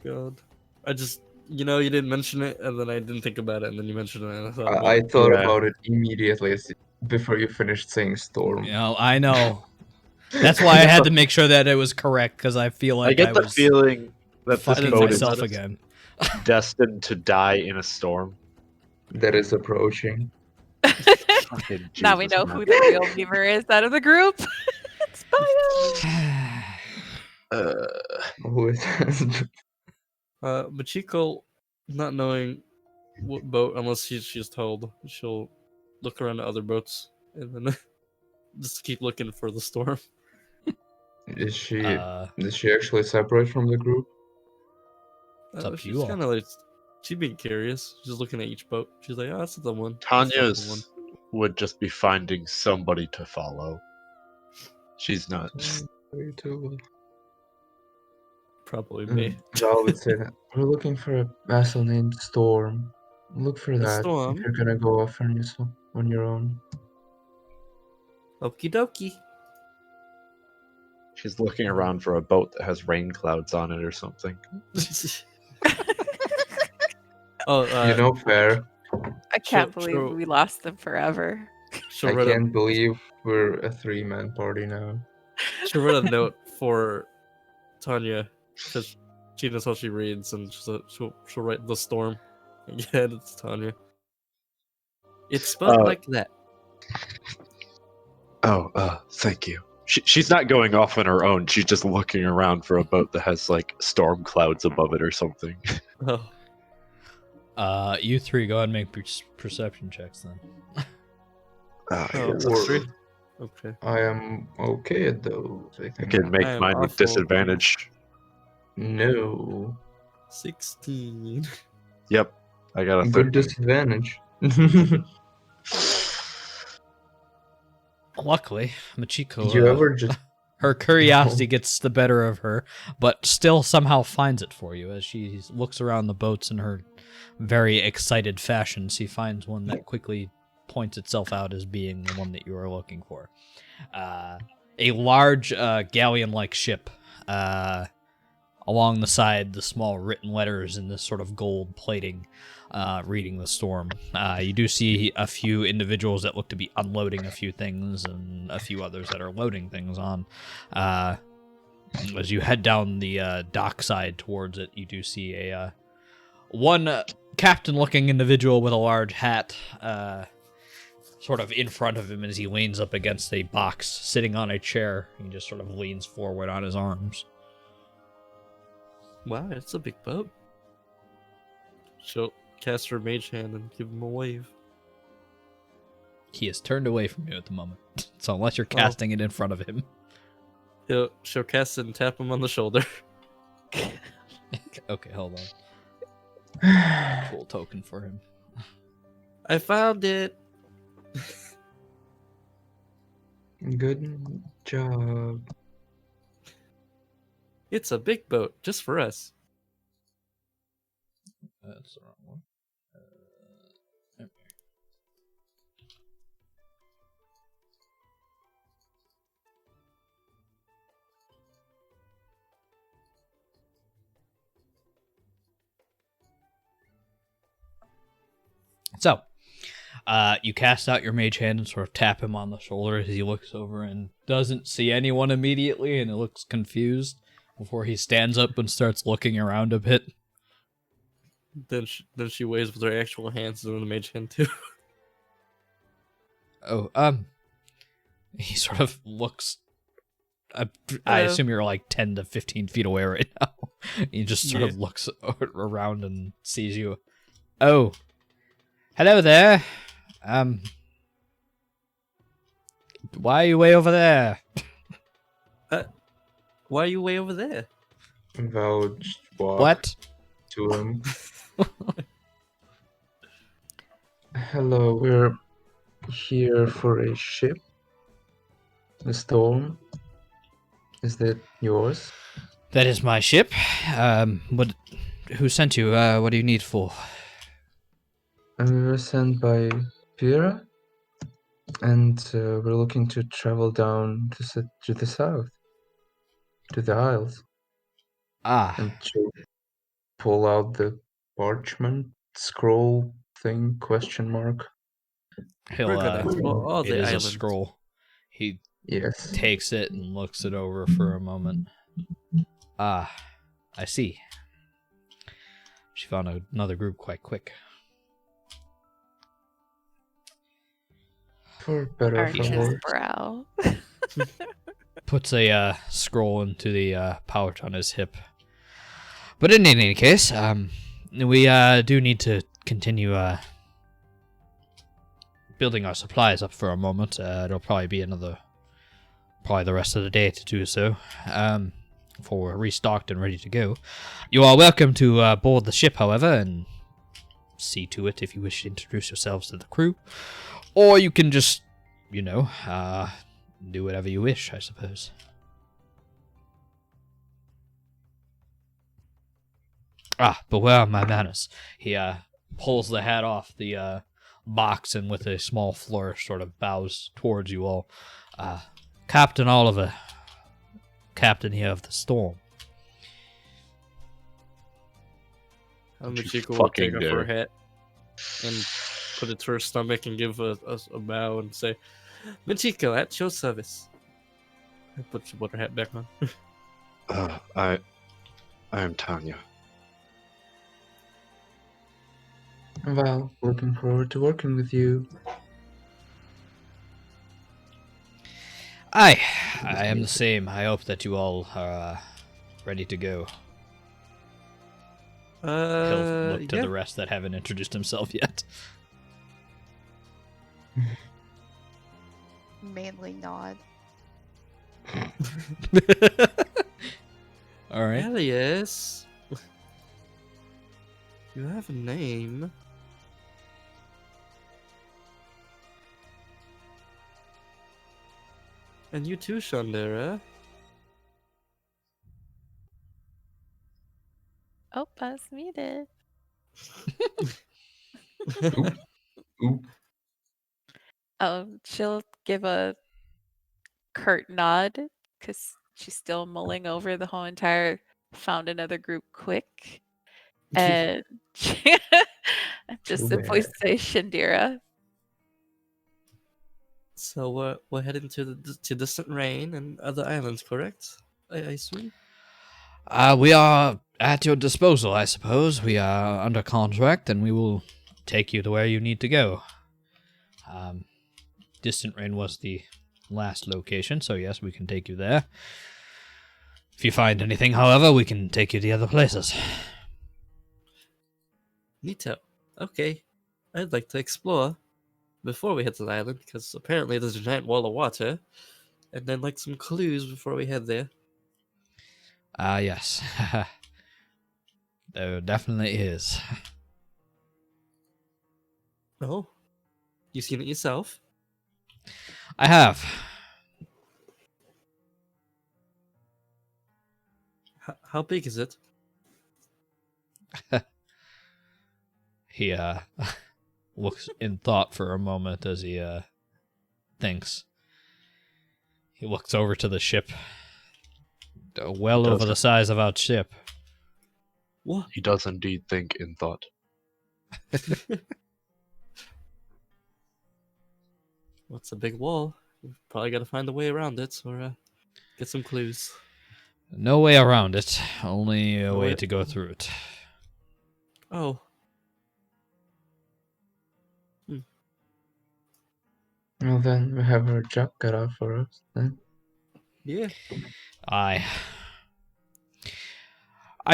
God. I just, you didn't mention it, and then I didn't think about it, and then you mentioned it, and I thought about I it. thought Yeah. about it immediately before you finished saying storm. You know, I know. That's why I had to make sure that it was correct, because I feel like I get the was feeling that this fucking boat is myself again. destined to die in a storm. That is approaching. Fucking Now we Jesus, know man. who the real beaver is out of the group. It's Bio. Who is Machiko, not knowing what boat, unless she's told, she'll look around at other boats, and then just keep looking for the storm. Is she Uh, Did she actually separate from the group? It's up to She's you all. kind of like, she's being curious. She's looking at each boat. She's like, oh, that's the one. That's the other one. Tanya's would just be finding somebody to follow. She's not. Very too. Probably me. Val would say that we're looking for a vessel named Storm. Look for that Storm? if you're gonna go off on your own. Okie dokie. She's looking around for a boat that has rain clouds on it or something. Oh, Fair. I can't Sure, believe sure. we lost them forever. she'll I write can't believe we're a 3-man party now. she'll write a note for Tanya because she knows how she reads, and she'll write the storm. Again, it's Tanya. It's spelled like that. Oh, thank you. She's not going off on her own. She's just looking around for a boat that has like storm clouds above it or something. Oh, You three go ahead and make perception checks then. that's Or- 3. Okay. I am okay at those, I I think. can make I am mine with awful. disadvantage. No. 16. Yep, I got a Good 13. disadvantage. Luckily, Machiko, You ever just her curiosity gets the better of her, but still somehow finds it for you as she looks around the boats in her very excited fashion. She finds one that quickly points itself out as being the one that you are looking for. A large galleon-like ship. Along the side, the small written letters in this sort of gold plating reading the storm. You do see a few individuals that look to be unloading a few things and a few others that are loading things on. As you head down the dock side towards it, you do see a one captain-looking individual with a large hat sort of in front of him as he leans up against a box, sitting on a chair. He just sort of leans forward on his arms. Wow, it's a big boat. She'll cast her mage hand and give him a wave. He is turned away from you at the moment, so unless you're casting it in front of him. She'll cast it and tap him on the shoulder. Okay, hold on. Cool token for him. I found it. Good job. It's a big boat, just for us. That's the wrong one. So, you cast out your mage hand and sort of tap him on the shoulder as he looks over and doesn't see anyone immediately, and he looks confused before he stands up and starts looking around a bit. Then she waves with her actual hands doing the mage hand too. Oh, he sort of looks. I Hello. assume you're like 10 to 15 feet away right now. He just sort of Yeah. looks around and sees you. Oh, hello there. Why are you way over there? Why are you way over there? Val just walk What? to him. Hello, we're here for a ship. The Storm. Is that yours? That is my ship. What who sent you? What do you need for? And we were sent by Pira, and we're looking to travel down to the south, to the Isles, Ah, and to pull out the parchment scroll thing, question mark. he'll, We're gonna explore all it the is a islands. scroll. He Yes. takes it and looks it over for a moment. Ah, I see. She found another group quite quick. For better or for Arches worse. brow. Puts a scroll into the pouch on his hip. But in any case, we do need to continue building our supplies up for a moment. It'll probably be probably the rest of the day to do so. Before we're restocked and ready to go. You are welcome to board the ship, however, and see to it if you wish to introduce yourselves to the crew. Or you can just, do whatever you wish, I suppose. Beware of my manners. He pulls the hat off the box and with a small flourish sort of bows towards you all. Captain Oliver, captain here of the Storm. Don't you Michiko will take fucking off her dare. hat and put it to her stomach and give a bow and say, Michiko, at your service. And put her hat back on. I am Tanya. Well, looking forward to working with you. I am the same. I hope that you all are ready to go. He'll look to Yeah. the rest that haven't introduced himself yet. Mainly nod. All right. Elias, you have a name. And you too, Shandera. Oh, pass muted. Oop. She'll give a curt nod because she's still mulling over the whole entire found another group quick. And just Too simply bad. say Shandira. So we're heading to Distant Rain and other islands, correct? I assume. We are at your disposal, I suppose. We are under contract, and we will take you to where you need to go. Distant Rain was the last location, so yes, we can take you there. If you find anything, however, we can take you to other places. Neato. Okay. I'd like to explore before we head to the island, because apparently there's a giant wall of water. And then like some clues before we head there. Yes. There definitely is. Oh. You seen it yourself? I have. How big is it? He looks in thought for a moment as he thinks. He looks over to the ship. Well over the size of our ship. What? He does indeed think in thought. What's a big wall? We've probably got to find a way around it, or get some clues. No way around it. Only a No way way- to go through it. Oh. Well, then we have our job cut out for us, then. Yeah. I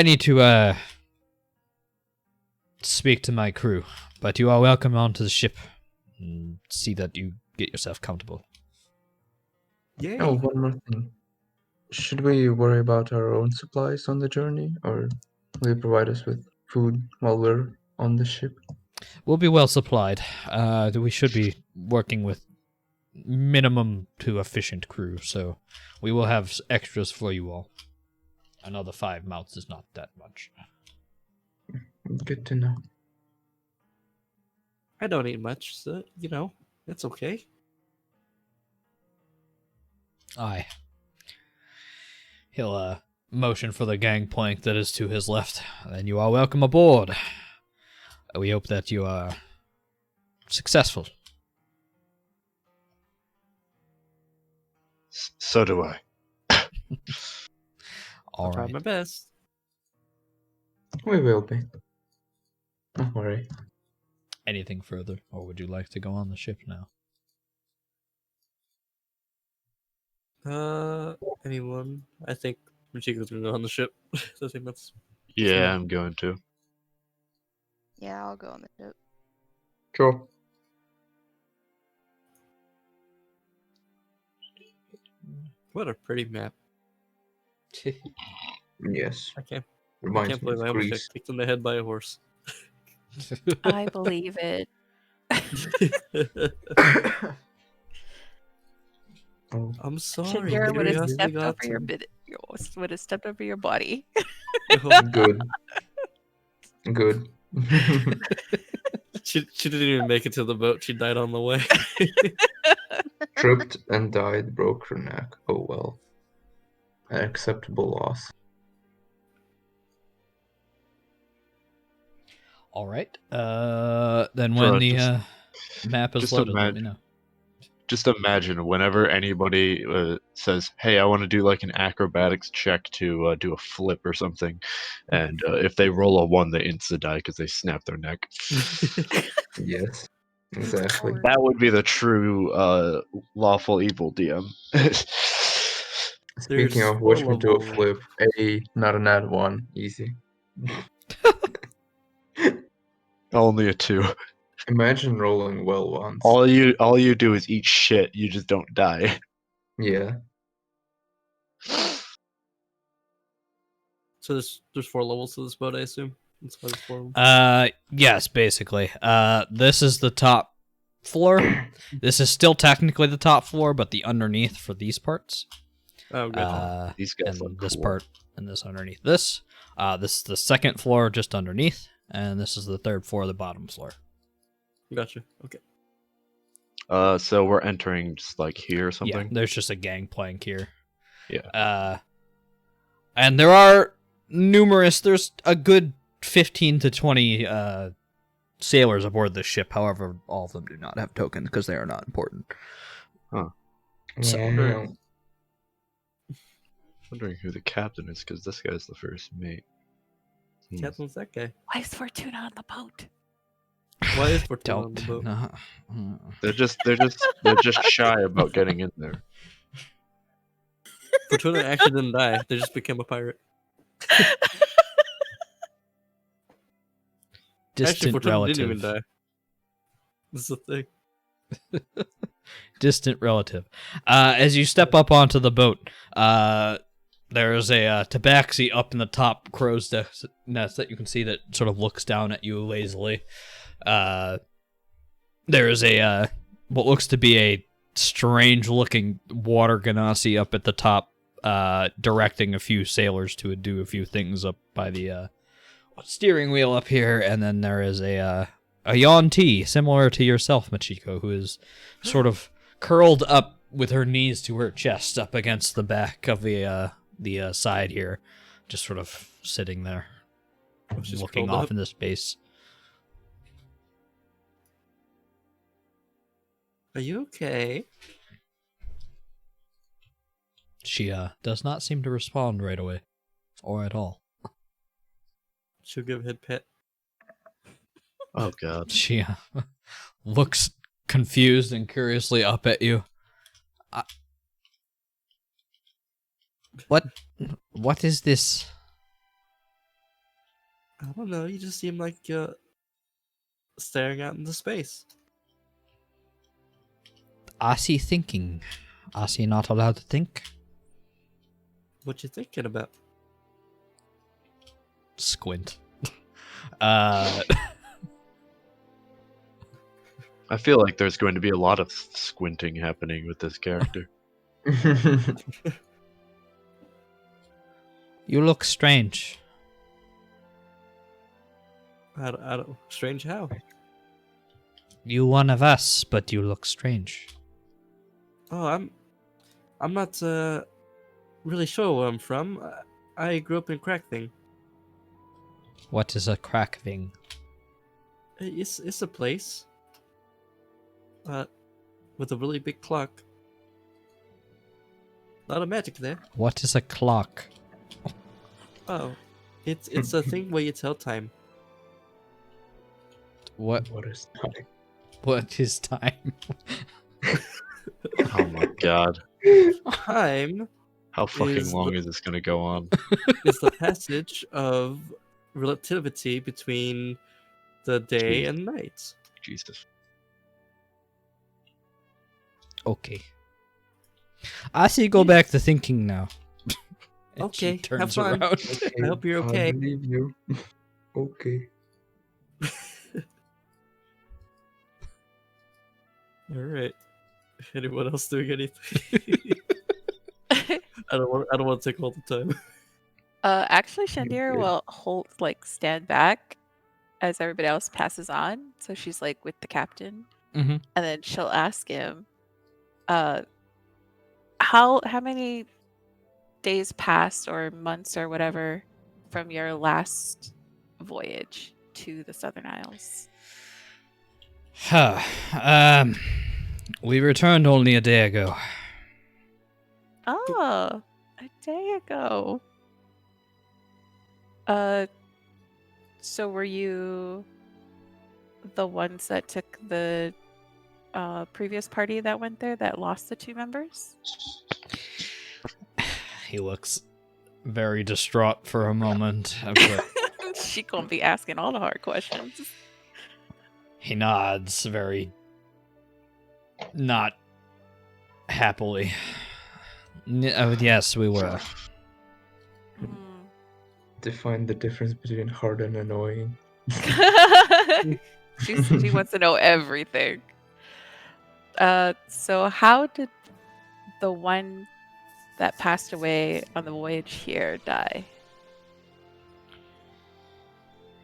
need to speak to my crew, but you are welcome onto the ship and see that you get yourself comfortable. Yay. Oh, one more thing. Should we worry about our own supplies on the journey, or will you provide us with food while we're on the ship? We'll be well supplied. We should be working with minimum to efficient crew, so we will have extras for you all. Another 5 mouths is not that much. Good to know. I don't eat much, so it's okay. Aye. He'll motion for the gangplank that is to his left. Then you are welcome aboard. We hope that you are successful. So do I. All I'll try right. my best. We will be. Don't worry. Anything further, or would you like to go on the ship now? Anyone? I think Machiko's gonna go on the ship. I think that's Yeah, I'm going to. Yeah, I'll go on the ship. Sure. what a pretty map. Yes. I can't Reminds me believe of I almost Greece. got kicked in the head by a horse. I believe it. Oh, I'm sorry. Shakira would have curiosity stepped got over your to me. would have stepped over your body. good. Good. She didn't even make it to the boat. She died on the way. Tripped and died, broke her neck. Oh well. An acceptable loss. All right. Then when Bro, the map is just loaded, let me know. Just imagine whenever anybody says, "Hey, I want to do like an acrobatics check to do a flip or something," and if they roll a 1, they insta die because they snap their neck. Yes. Exactly. Lord. That would be the true lawful evil DM. Speaking There's of which, we do a rollable- flip. Not an ad one. Easy. Only a 2. Imagine rolling well once. All you do is eat shit. You just don't die. Yeah. So there's 4 levels to this boat, I assume. That's why there's 4 of them. Yes, basically. This is the top floor. This is still technically the top floor, but the underneath for these parts. Oh, gotcha. These guys And look this cool. part, and this underneath this. This is the second floor just underneath, and this is the third floor, the bottom floor. Gotcha. Okay. So we're entering just like here or Yeah, something. there's just a gangplank here. Yeah. And there are there's a good 15 to 20 sailors aboard this ship. However, all of them do not have tokens because they are not important. So- Yeah. Wondering who the captain is because this guy's the first mate. Captain's that guy. Why is Fortuna on the boat? Why is Fortuna on the Don't. boat? They're just shy about getting in there. Fortuna actually didn't die. They just became a pirate. Actually, Distant Fortuna relative. didn't even die. This is the thing. Distant relative. As you step up onto the boat, there's a tabaxi up in the top crow's nest that you can see that sort of looks down at you lazily. There's a what looks to be a strange-looking water ganassi up at the top, directing a few sailors to do a few things up by the steering wheel up here, and then there is a Yuan-ti, similar to yourself, Machiko, who is sort of curled up with her knees to her chest up against the back of the side here, just sort of sitting there, She's looking curled off up. into space. Are you okay? She does not seem to respond right away, or at all. She'll give a head pet. Oh god. She looks confused and curiously up at you. What is this? I don't know. You just seem like you're staring out into space. Asi thinking. Asi not allowed to think? What you thinking about? Squint. I feel like there's going to be a lot of squinting happening with this character. You look strange. I don't. Strange how? You one of us, but you look strange. Oh, I'm not really sure where I'm from. I grew up in Crackthing. What is a crackving? It's a place. With a really big clock. A lot of magic there. What is a clock? Oh, it's a thing where you tell time. What is time? what is time? Oh my god. Time How fucking Is long the- is this gonna go on? is the passage of relativity between the day Jeez. and night. Jesus. Okay. I see you go back to thinking now. And she Okay, have turns fun. around. I hope you're I okay. believe you. Okay. All right. Anyone else doing anything? I don't want to take all the time. Actually, Shandira Okay. will stand back as everybody else passes on. So she's like with the captain, Mm-hmm. and then she'll ask him, how many days passed or months or whatever from your last voyage to the Southern Isles? Huh. We returned only a day ago. Oh, a day ago. So were you the ones that took the previous party that went there that lost the 2 members? He looks very distraught for a moment, but She gonna be asking all the hard questions. he nods very not happily. Yes, we were. Hmm. Define the difference between hard and annoying. She wants to know everything. So how did the one that passed away on the voyage here die?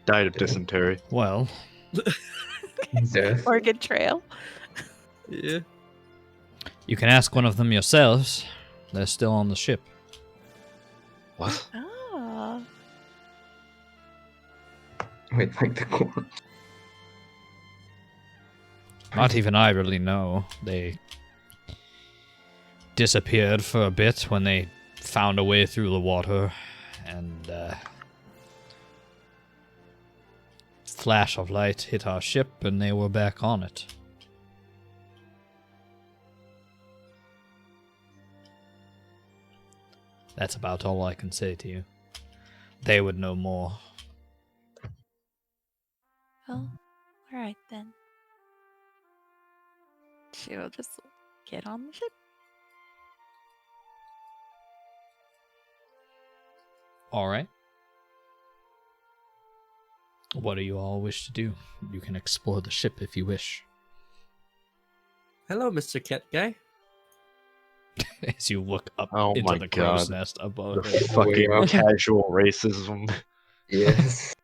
Died of dysentery. Well, Death. Oregon Trail? Yeah. you can ask one of them yourselves. They're still on the ship. What? Oh. Wait, like the corn. Not even I really know. They disappeared for a bit when they found a way through the water, and flash of light hit our ship, and they were back on it. That's about all I can say to you. They would know more. Oh, alright then. She will just get on the ship. All right. What do you all wish to do? You can explore the ship if you wish. Hello, Mr. Cat Guy. As you look up Oh into my the crow's God. nest The above it. Way fucking up. casual racism. Yes.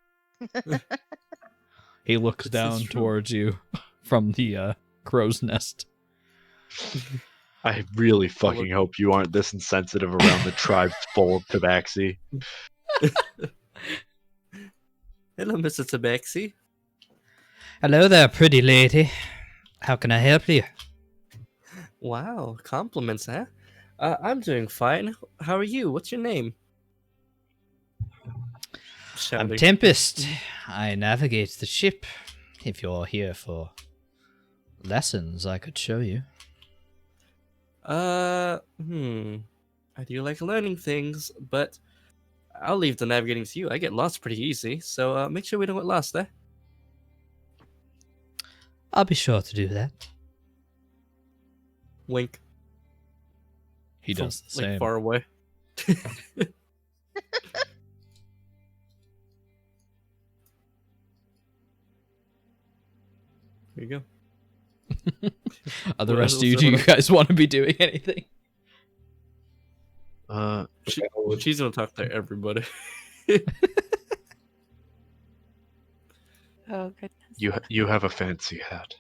He looks It's down true. towards you from the crow's nest. I really fucking hope you aren't this insensitive around the tribe full of tabaxi. Hello, Mr. Tabaxi. Hello there, pretty lady. How can I help you? Wow, compliments, huh? I'm doing fine. How are you? What's your name? I'm Shouting. Tempest. I navigate the ship. If you're here for lessons, I could show you. I do like learning things, but I'll leave the navigating to you. I get lost pretty easy, so make sure we don't get lost, eh? I'll be sure to do that. Wink. He From, does the like same. far away. Here you go. Are the What rest else of you, do do I you wanna- guys want to be doing anything? She's gonna talk to everybody. Oh goodness. You have a fancy hat.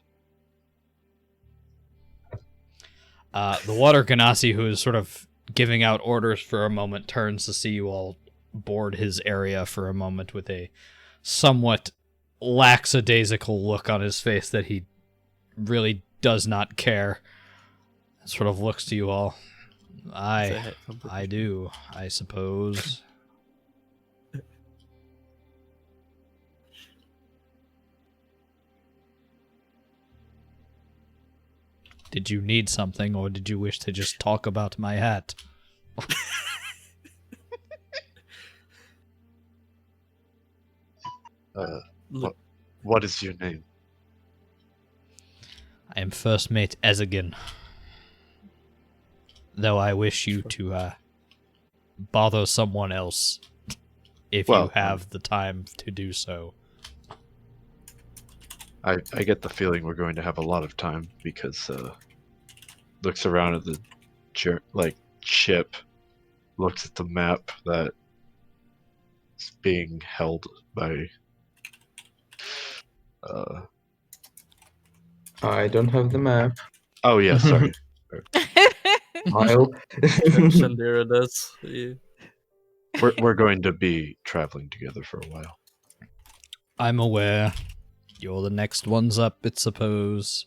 The water ganassi, who is sort of giving out orders for a moment, turns to see you all board his area for a moment with a somewhat lackadaisical look on his face that he really does not care. Sort of looks to you all. I do, I suppose. Did you need something, or did you wish to just talk about my hat? What is your name? I am First Mate Ezigan. Though I wish you to bother someone else if you have the time to do so. I get the feeling we're going to have a lot of time because looks around at the ship, looks at the map that is being held by. I don't have the map. Oh yeah, sorry. Smile. Shandira does. Yeah. We're going to be traveling together for a while. I'm aware. You're the next ones up, I suppose.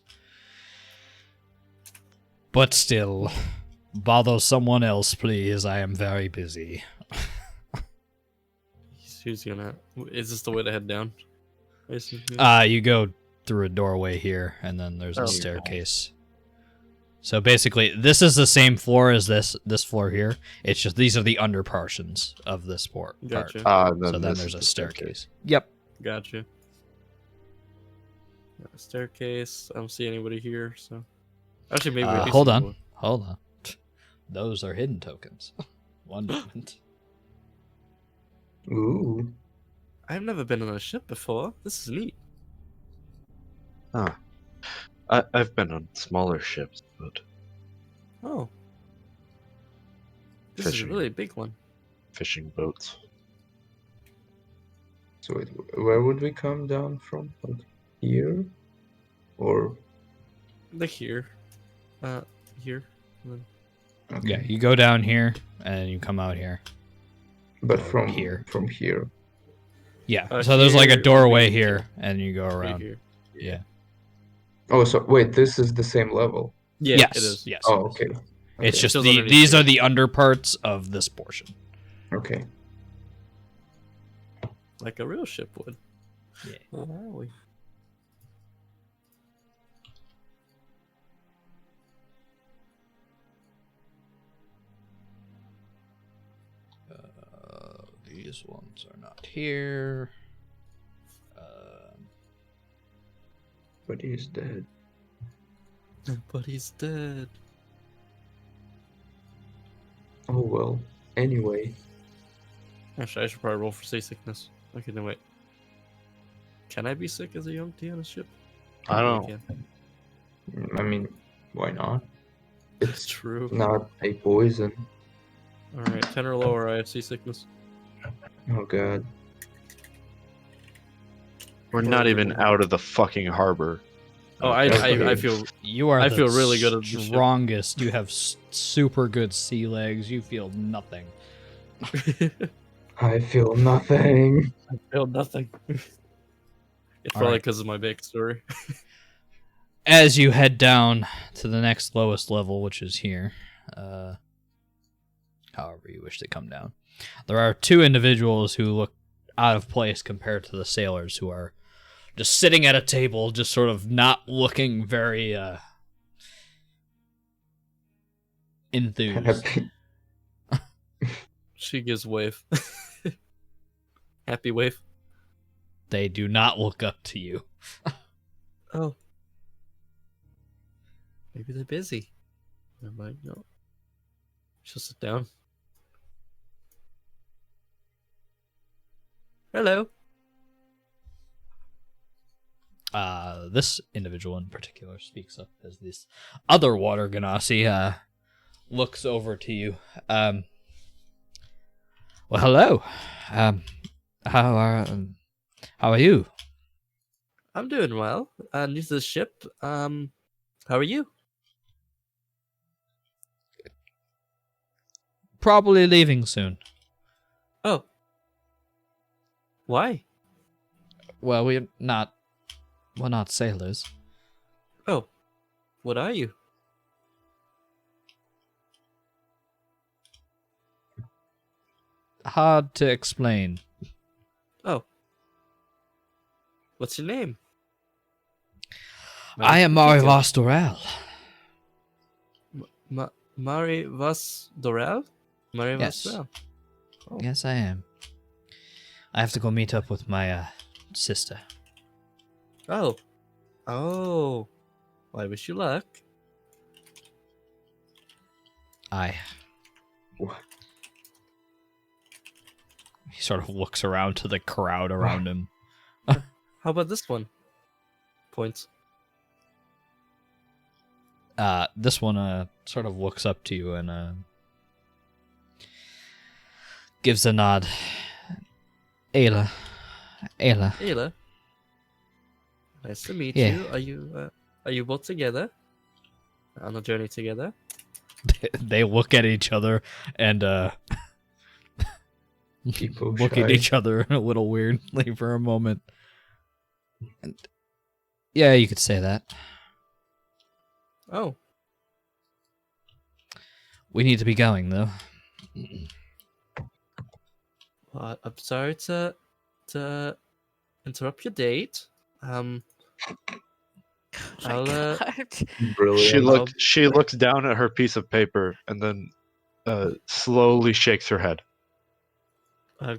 But still, bother someone else, please. I am very busy. Who's gonna? Is this the way to head down? You go through a doorway here, and then there's a staircase. So basically, this is the same floor as this floor here. It's just these are the under portions of this part. Gotcha. So then there's a staircase. Yep. Gotcha. Got a staircase. I don't see anybody here, so actually maybe. I do Hold see on. one. Hold on. Those are hidden tokens. One moment. Ooh. I've never been on a ship before. This is neat. I've been on smaller ships, but Oh, this is a Fishing. really big one. fishing boats. So where would we come down from? Like here? Or Like here, here. And then... okay. Yeah, you go down here, and you come out here. But or from here. From here. Yeah, so there's like a here would doorway be here, and you go right around. here. Yeah. Oh, so wait, this is the same level. Yeah, Yes. it is. Yes. Oh, okay. It's Okay. just Still underneath these here. are the under parts of this portion. Okay. Like a real ship would. Yeah. Wowie. These ones are not here. But he's dead. But he's dead. Oh well. Anyway. Actually, I should probably roll for seasickness. Okay, no wait. Can I be sick as a young T on a ship? I Probably don't. can. I mean, why not? It's True. not a poison. Alright, 10 or lower, I have seasickness. Oh god. We're not even out of the fucking harbor. Oh, Okay. I feel You are I the feel really good at this ship. strongest. You have super good sea legs. You feel nothing. I feel nothing. I feel nothing. It's All probably right. because of my backstory. As you head down to the next lowest level, which is here, however you wish to come down, there are two individuals who look out of place compared to the sailors, who are just sitting at a table, just sort of not looking very enthused. Happy. She gives wave. Happy wave. They do not look up to you. Oh. Maybe they're busy. I might know. She'll sit down. Hello. This individual in particular speaks up as this other water ganassi looks over to you. Well, hello. How are you? I'm doing well. New to the ship. How are you? Probably leaving soon. Oh. Why? Well, we're not sailors. Oh. What are you? Hard to explain. Oh. What's your name? I am Mari Vostorel. Mari Vas Dorel? Mari Yes. Vas Oh. Yes, I am. I have to go meet up with my sister. Oh. Oh. Well, I wish you luck. What? He sort of looks around to the crowd around him. How about this one? Points. This one sort of looks up to you and gives a nod. Ayla. Ayla. Nice to meet you. Are you both together? On a journey together? They look at each other and People look at shy. each other a little weirdly for a moment. And yeah, you could say that. Oh. We need to be going though. Well, I'm sorry to interrupt your date. Oh my I'll, God. Brilliant. She looks down at her piece of paper and then slowly shakes her head.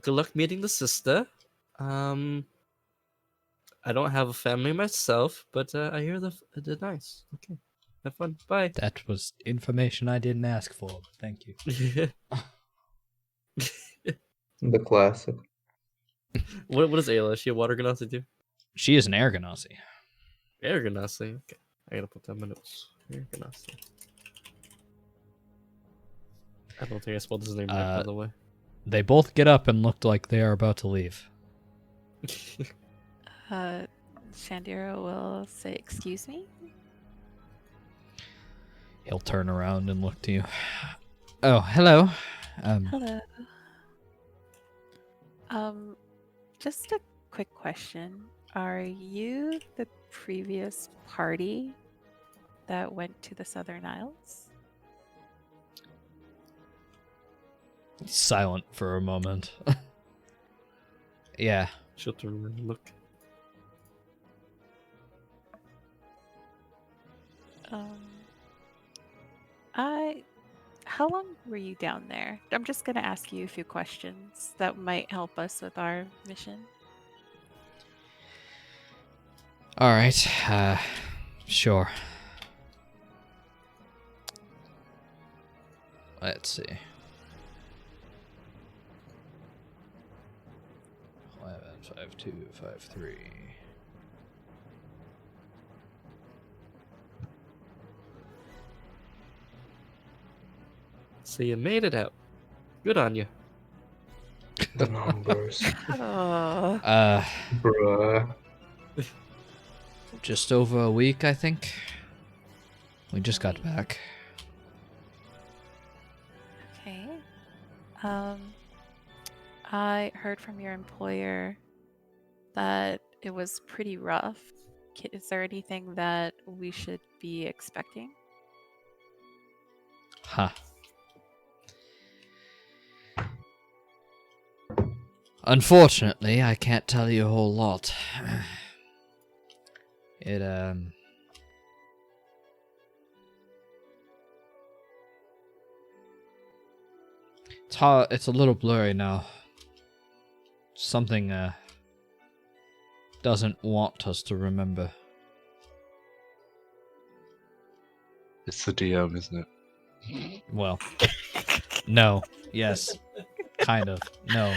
good luck meeting the sister. I don't have a family myself, but I hear they're nice. Okay, have fun. Bye. That was information I didn't ask for. But thank you. The classic. What is Ayla? Is she a water ganassi too? She is an air ganassi. Air ganassi. Okay, I gotta put that in my notes. Air ganassi. I don't think I spelled his name right, by the way. They both get up and look like they are about to leave. Shandira will say, "Excuse me." He'll turn around and look to you. Oh, hello. Hello. Just a quick question. Are you the previous party that went to the Southern Isles? Silent for a moment. Yeah. She'll turn around and look. How long were you down there? I'm just gonna ask you a few questions that might help us with our mission. All right. Sure. Let's see. 11, 5, 2, 5, 3. So you made it out. Good on you. The numbers. Oh, Bruh. Just over a week, I think. We just got back. okay. I heard from your employer that it was pretty rough. Is there anything that we should be expecting? Huh. Unfortunately, I can't tell you a whole lot. It's hard, it's a little blurry now. Something, doesn't want us to remember. It's the DM, isn't it? Well, no. Yes. Kind of. No.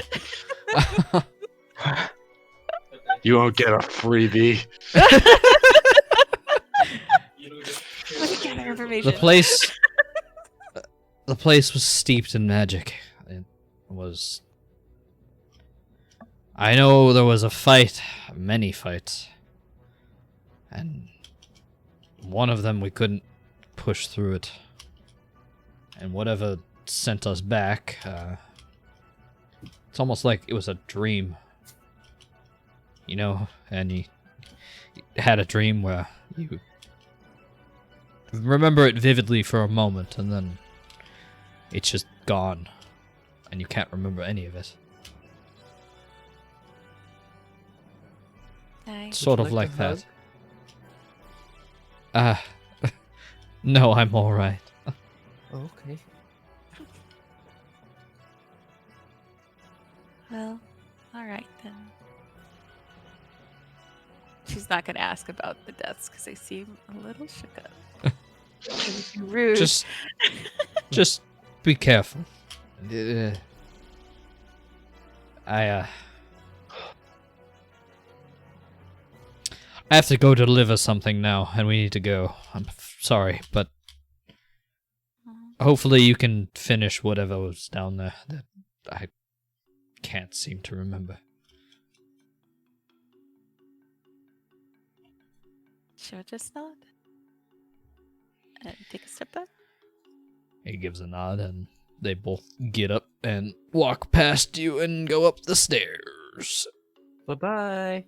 You won't get a freebie. Let's get our information. The place was steeped in magic. It was. I know there was a fight, many fights, And one of them we couldn't push through it. And whatever sent us back, it's almost like it was a dream. You know, and you had a dream where you remember it vividly for a moment, and then it's just gone, and you can't remember any of it. Nice. Sort you of like like a that. No, I'm alright. Oh, okay. Well, all right then. She's not going to ask about the deaths because they seem a little shook up. It would be rude. Just be careful. I have to go deliver something now, and we need to go. I'm sorry, but hopefully you can finish whatever was down there that I can't seem to remember. She'll just nod and take a step back. He gives a nod, and they both get up and walk past you and go up the stairs. Bye-bye.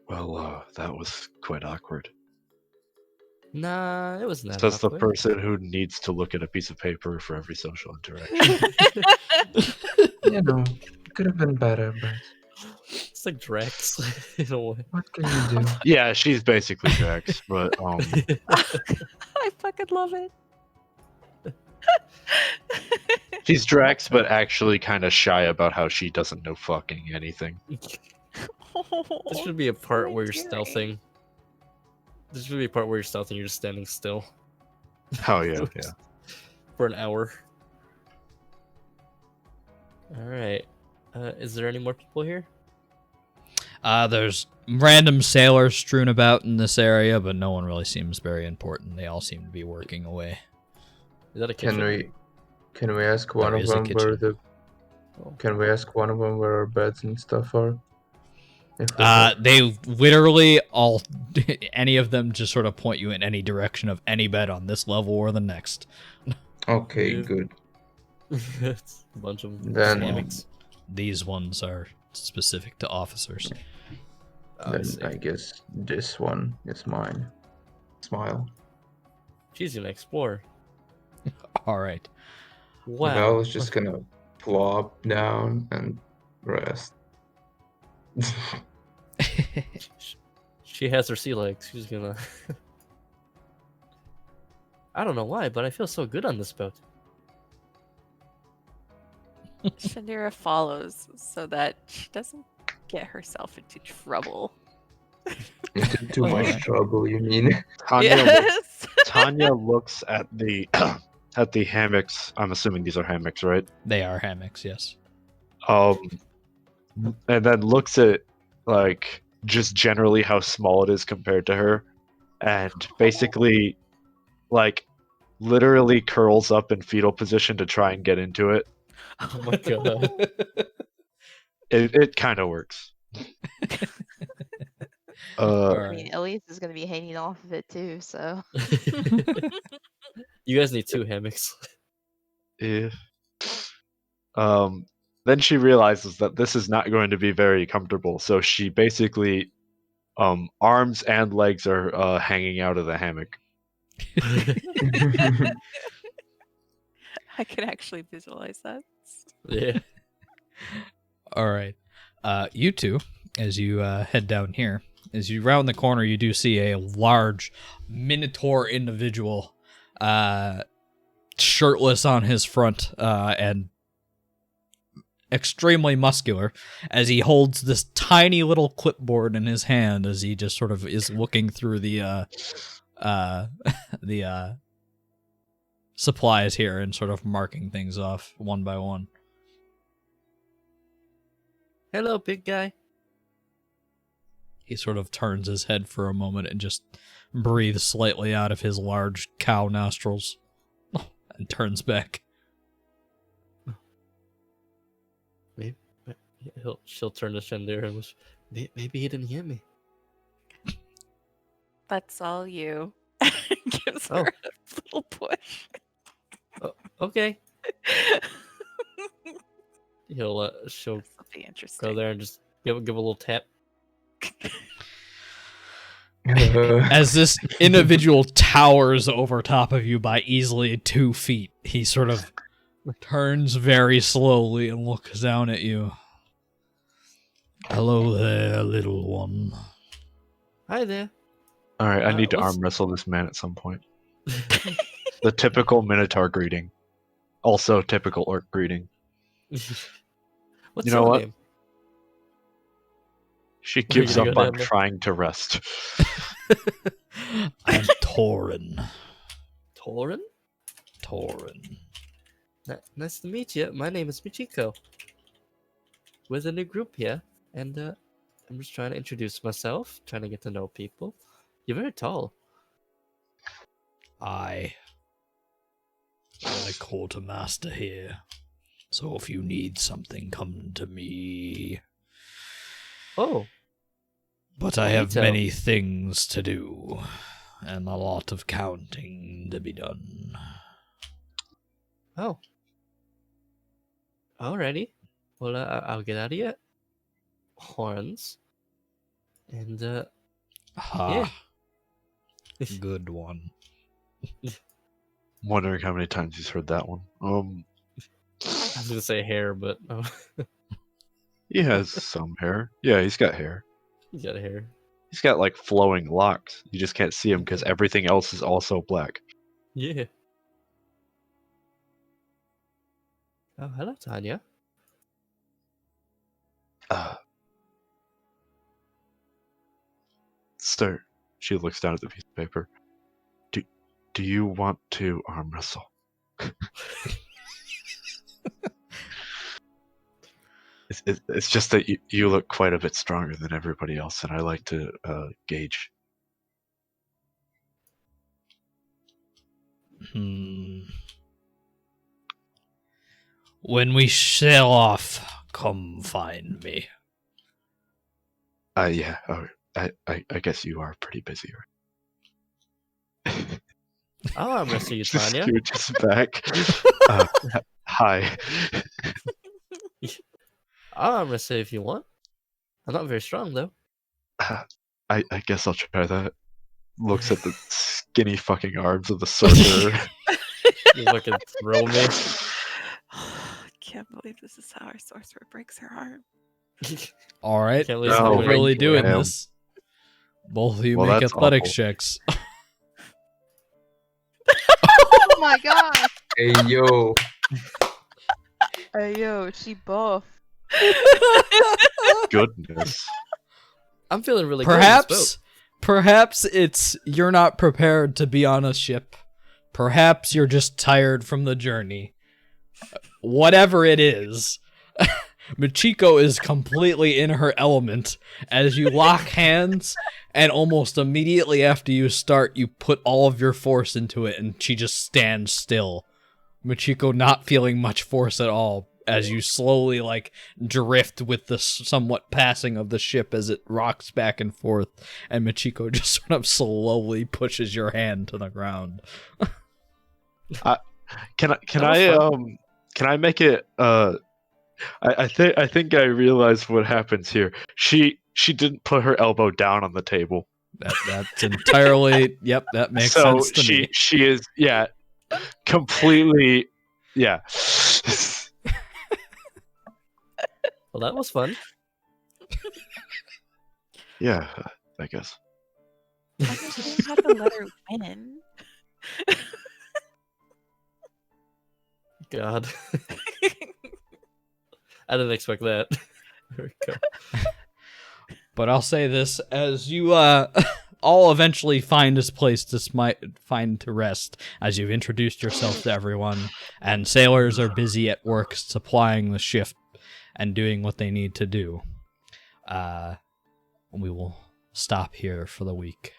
Well, that was quite awkward. Nah, it wasn't that Says the awkward. person who needs to look at a piece of paper for every social interaction. You know, it could have been better, but It's like Drax in a way. what can you do? Yeah, she's basically Drax, but I fucking love it. she's Drax, but actually kind of shy about how she doesn't know fucking anything. This should be a part so where you're endearing. stealthing. This should be a part where you're stealthing. You're just standing still Oh yeah, yeah. for an hour. All right. Is there any more people here? There's random sailors strewn about in this area, but no one really seems very important. They all seem to be working away. Is that a kitchen? Can we ask one There of is a them where kitchen. Can we ask one of them where our beds and stuff are? If we have- They literally all, any of them just sort of point you in any direction of any bed on this level or the next. Okay, Yeah. good. It's a bunch of Then- hammocks. These ones are specific to officers. Oh, I Then see. I guess this one is mine. Smile. She's gonna explore. All right. Wow. Val is just gonna plop down and rest. She has her sea legs. She's gonna. I don't know why, but I feel so good on this boat. Shandira follows so that she doesn't get herself into trouble. Into too Alright. much trouble, you mean? Yes. Tanya looks at the at the hammocks. I'm assuming these are hammocks, right? They are hammocks, yes. And then looks at like just generally how small it is compared to her, and basically like literally curls up in fetal position to try and get into it. Oh my god. It kind of works. All I right. mean, Elise is gonna be hanging off of it too, so. You guys need 2 hammocks. Yeah. Then she realizes that this is not going to be very comfortable, so she basically arms and legs are hanging out of the hammock. I can actually visualize that. Yeah. All right. You two, as you head down here, as you round the corner, you do see a large minotaur individual, shirtless on his front, and extremely muscular, as he holds this tiny little clipboard in his hand, as he just sort of is looking through the supplies here and sort of marking things off one by one. Hello, big guy. He sort of turns his head for a moment and just breathes slightly out of his large cow nostrils and turns back. She'll turn to Shandira and maybe he didn't hear me. That's all you. Gives Oh. her a little push. Okay. She'll This will be interesting. go there and just give a little tap. As this individual towers over top of you by easily 2 feet, he sort of turns very slowly and looks down at you. Hello there, little one. Hi there. All right, I need to what's- arm wrestle this man at some point. The typical Minotaur greeting. Also typical orc greeting. What's You know your what? name? She you gives gonna up go on down there? trying to rest. I'm Torin. Torin? Torin. Nice to meet you. My name is Michiko. We're the new group here, and I'm just trying to introduce myself, trying to get to know people. You're very tall. I'm the quartermaster here. So if you need something, come to me. Oh, But I have Neato. many things to do, and a lot of counting to be done. oh. Alrighty. Well, I'll get out of your horns. And, Ha. Good one. I'm wondering how many times he's heard that one. I was gonna say hair, but He has some hair. Yeah, he's got hair. he's got hair. He's got like flowing locks. You just can't see him because everything else is also black. Yeah. Oh, hello, Tanya. Sir, she looks down at the piece of paper. Do you want to arm wrestle? It's just that you look quite a bit stronger than everybody else, and I like to gauge. When we sail off, come find me. Yeah. Oh, I guess you are pretty busy, right? I'll arm wrestle you, Just Tanya. scooches back. Hi. I'll arm wrestle if you want. I'm not very strong, though. I guess I'll try that. Looks at the skinny fucking arms of the sorcerer. You fucking throw me. Can't believe this is how our sorcerer breaks her arm. All right, Can't believe so No, we're somebody- really doing damn. this. Both of you Well, make that's athletics awful. checks. Oh my gosh! Hey yo, Hey yo, she buff. Goodness. I'm feeling really good in this Perhaps it's you're not prepared to be on a ship. Perhaps you're just tired from the journey. Whatever it is, Michiko is completely in her element as you lock hands, and almost immediately after you start, you put all of your force into it, and she just stands still. Michiko not feeling much force at all as you slowly, like, drift with the somewhat passing of the ship as it rocks back and forth, and Michiko just sort of slowly pushes your hand to the ground. Can That was I make it I think I realized what happens here. She didn't put her elbow down on the table. That's entirely, yep, that makes So sense to me. she is completely Well, that was fun. yeah, I guess. I just didn't have to let her win. God. I didn't expect that. There we go. But I'll say this, as you all eventually find this place to find to rest, as you've introduced yourself to everyone, and sailors are busy at work supplying the ship and doing what they need to do. We will stop here for the week,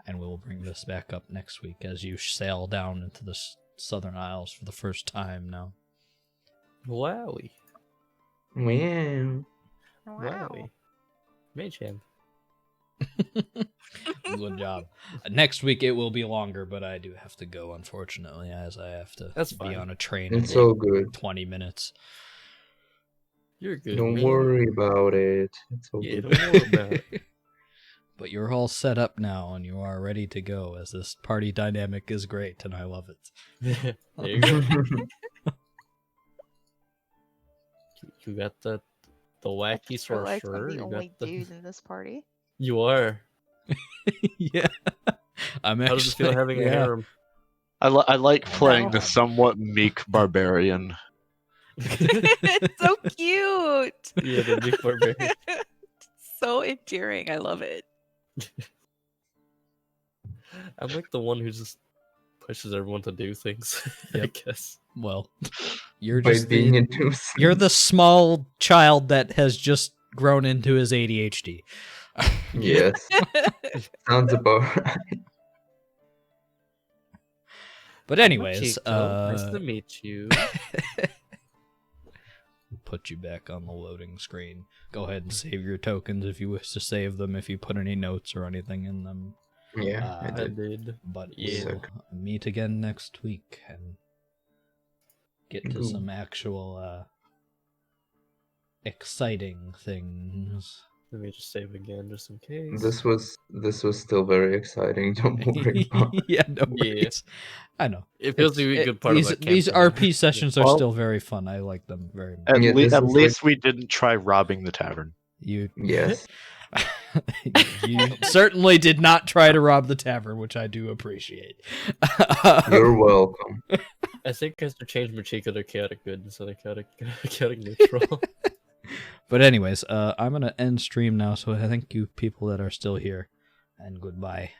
and we will bring this back up next week as you sail down into the Southern Isles for the first time now. Wowie. wow. Wow. Wowie. Mage hand. Good job. Next week it will be longer, but I do have to go, unfortunately, as I have to That's be fine. on a train in It's all good. 20 minutes. You're good, Don't man. worry about it. It's all Yeah, good. don't worry about it. But you're all set up now, and you are ready to go, as this party dynamic is great, and I love it. There you go. You got the wacky I feel like I'm sorcerer. the You only got the. dude in this party. You are. Yeah. I'm How actually. does it feel having a yeah. harem? I like Oh, playing the God. somewhat meek barbarian. It's so cute. Yeah, the big barbarian. So endearing. I love it. I'm like the one who just pushes everyone to do things. I Yep. guess. Well, you're By just being the, a nuisance. you're the small child that has just grown into his ADHD. Yes, sounds about right. But anyways, Chico, nice to meet you. put you back on the loading screen. Go ahead and save your tokens if you wish to save them, if you put any notes or anything in them. Yeah, I Uh, I did. did. But Yeah. we'll meet again next week and get to Cool. some actual exciting things. Let me just save again, just in case. This was still very exciting. Don't worry about it. Yeah, no Yeah. worries. I know. It feels to be a good part these of that these campaign. RP sessions are Well- still very fun. I like them very much. At, Yeah, this at is least we didn't try robbing the tavern. You Yes, you certainly did not try to rob the tavern, which I do appreciate. you're welcome. I think I should change Machiko to chaotic good instead of chaotic neutral. But anyways, I'm gonna end stream now. So thank you, people that are still here, and goodbye.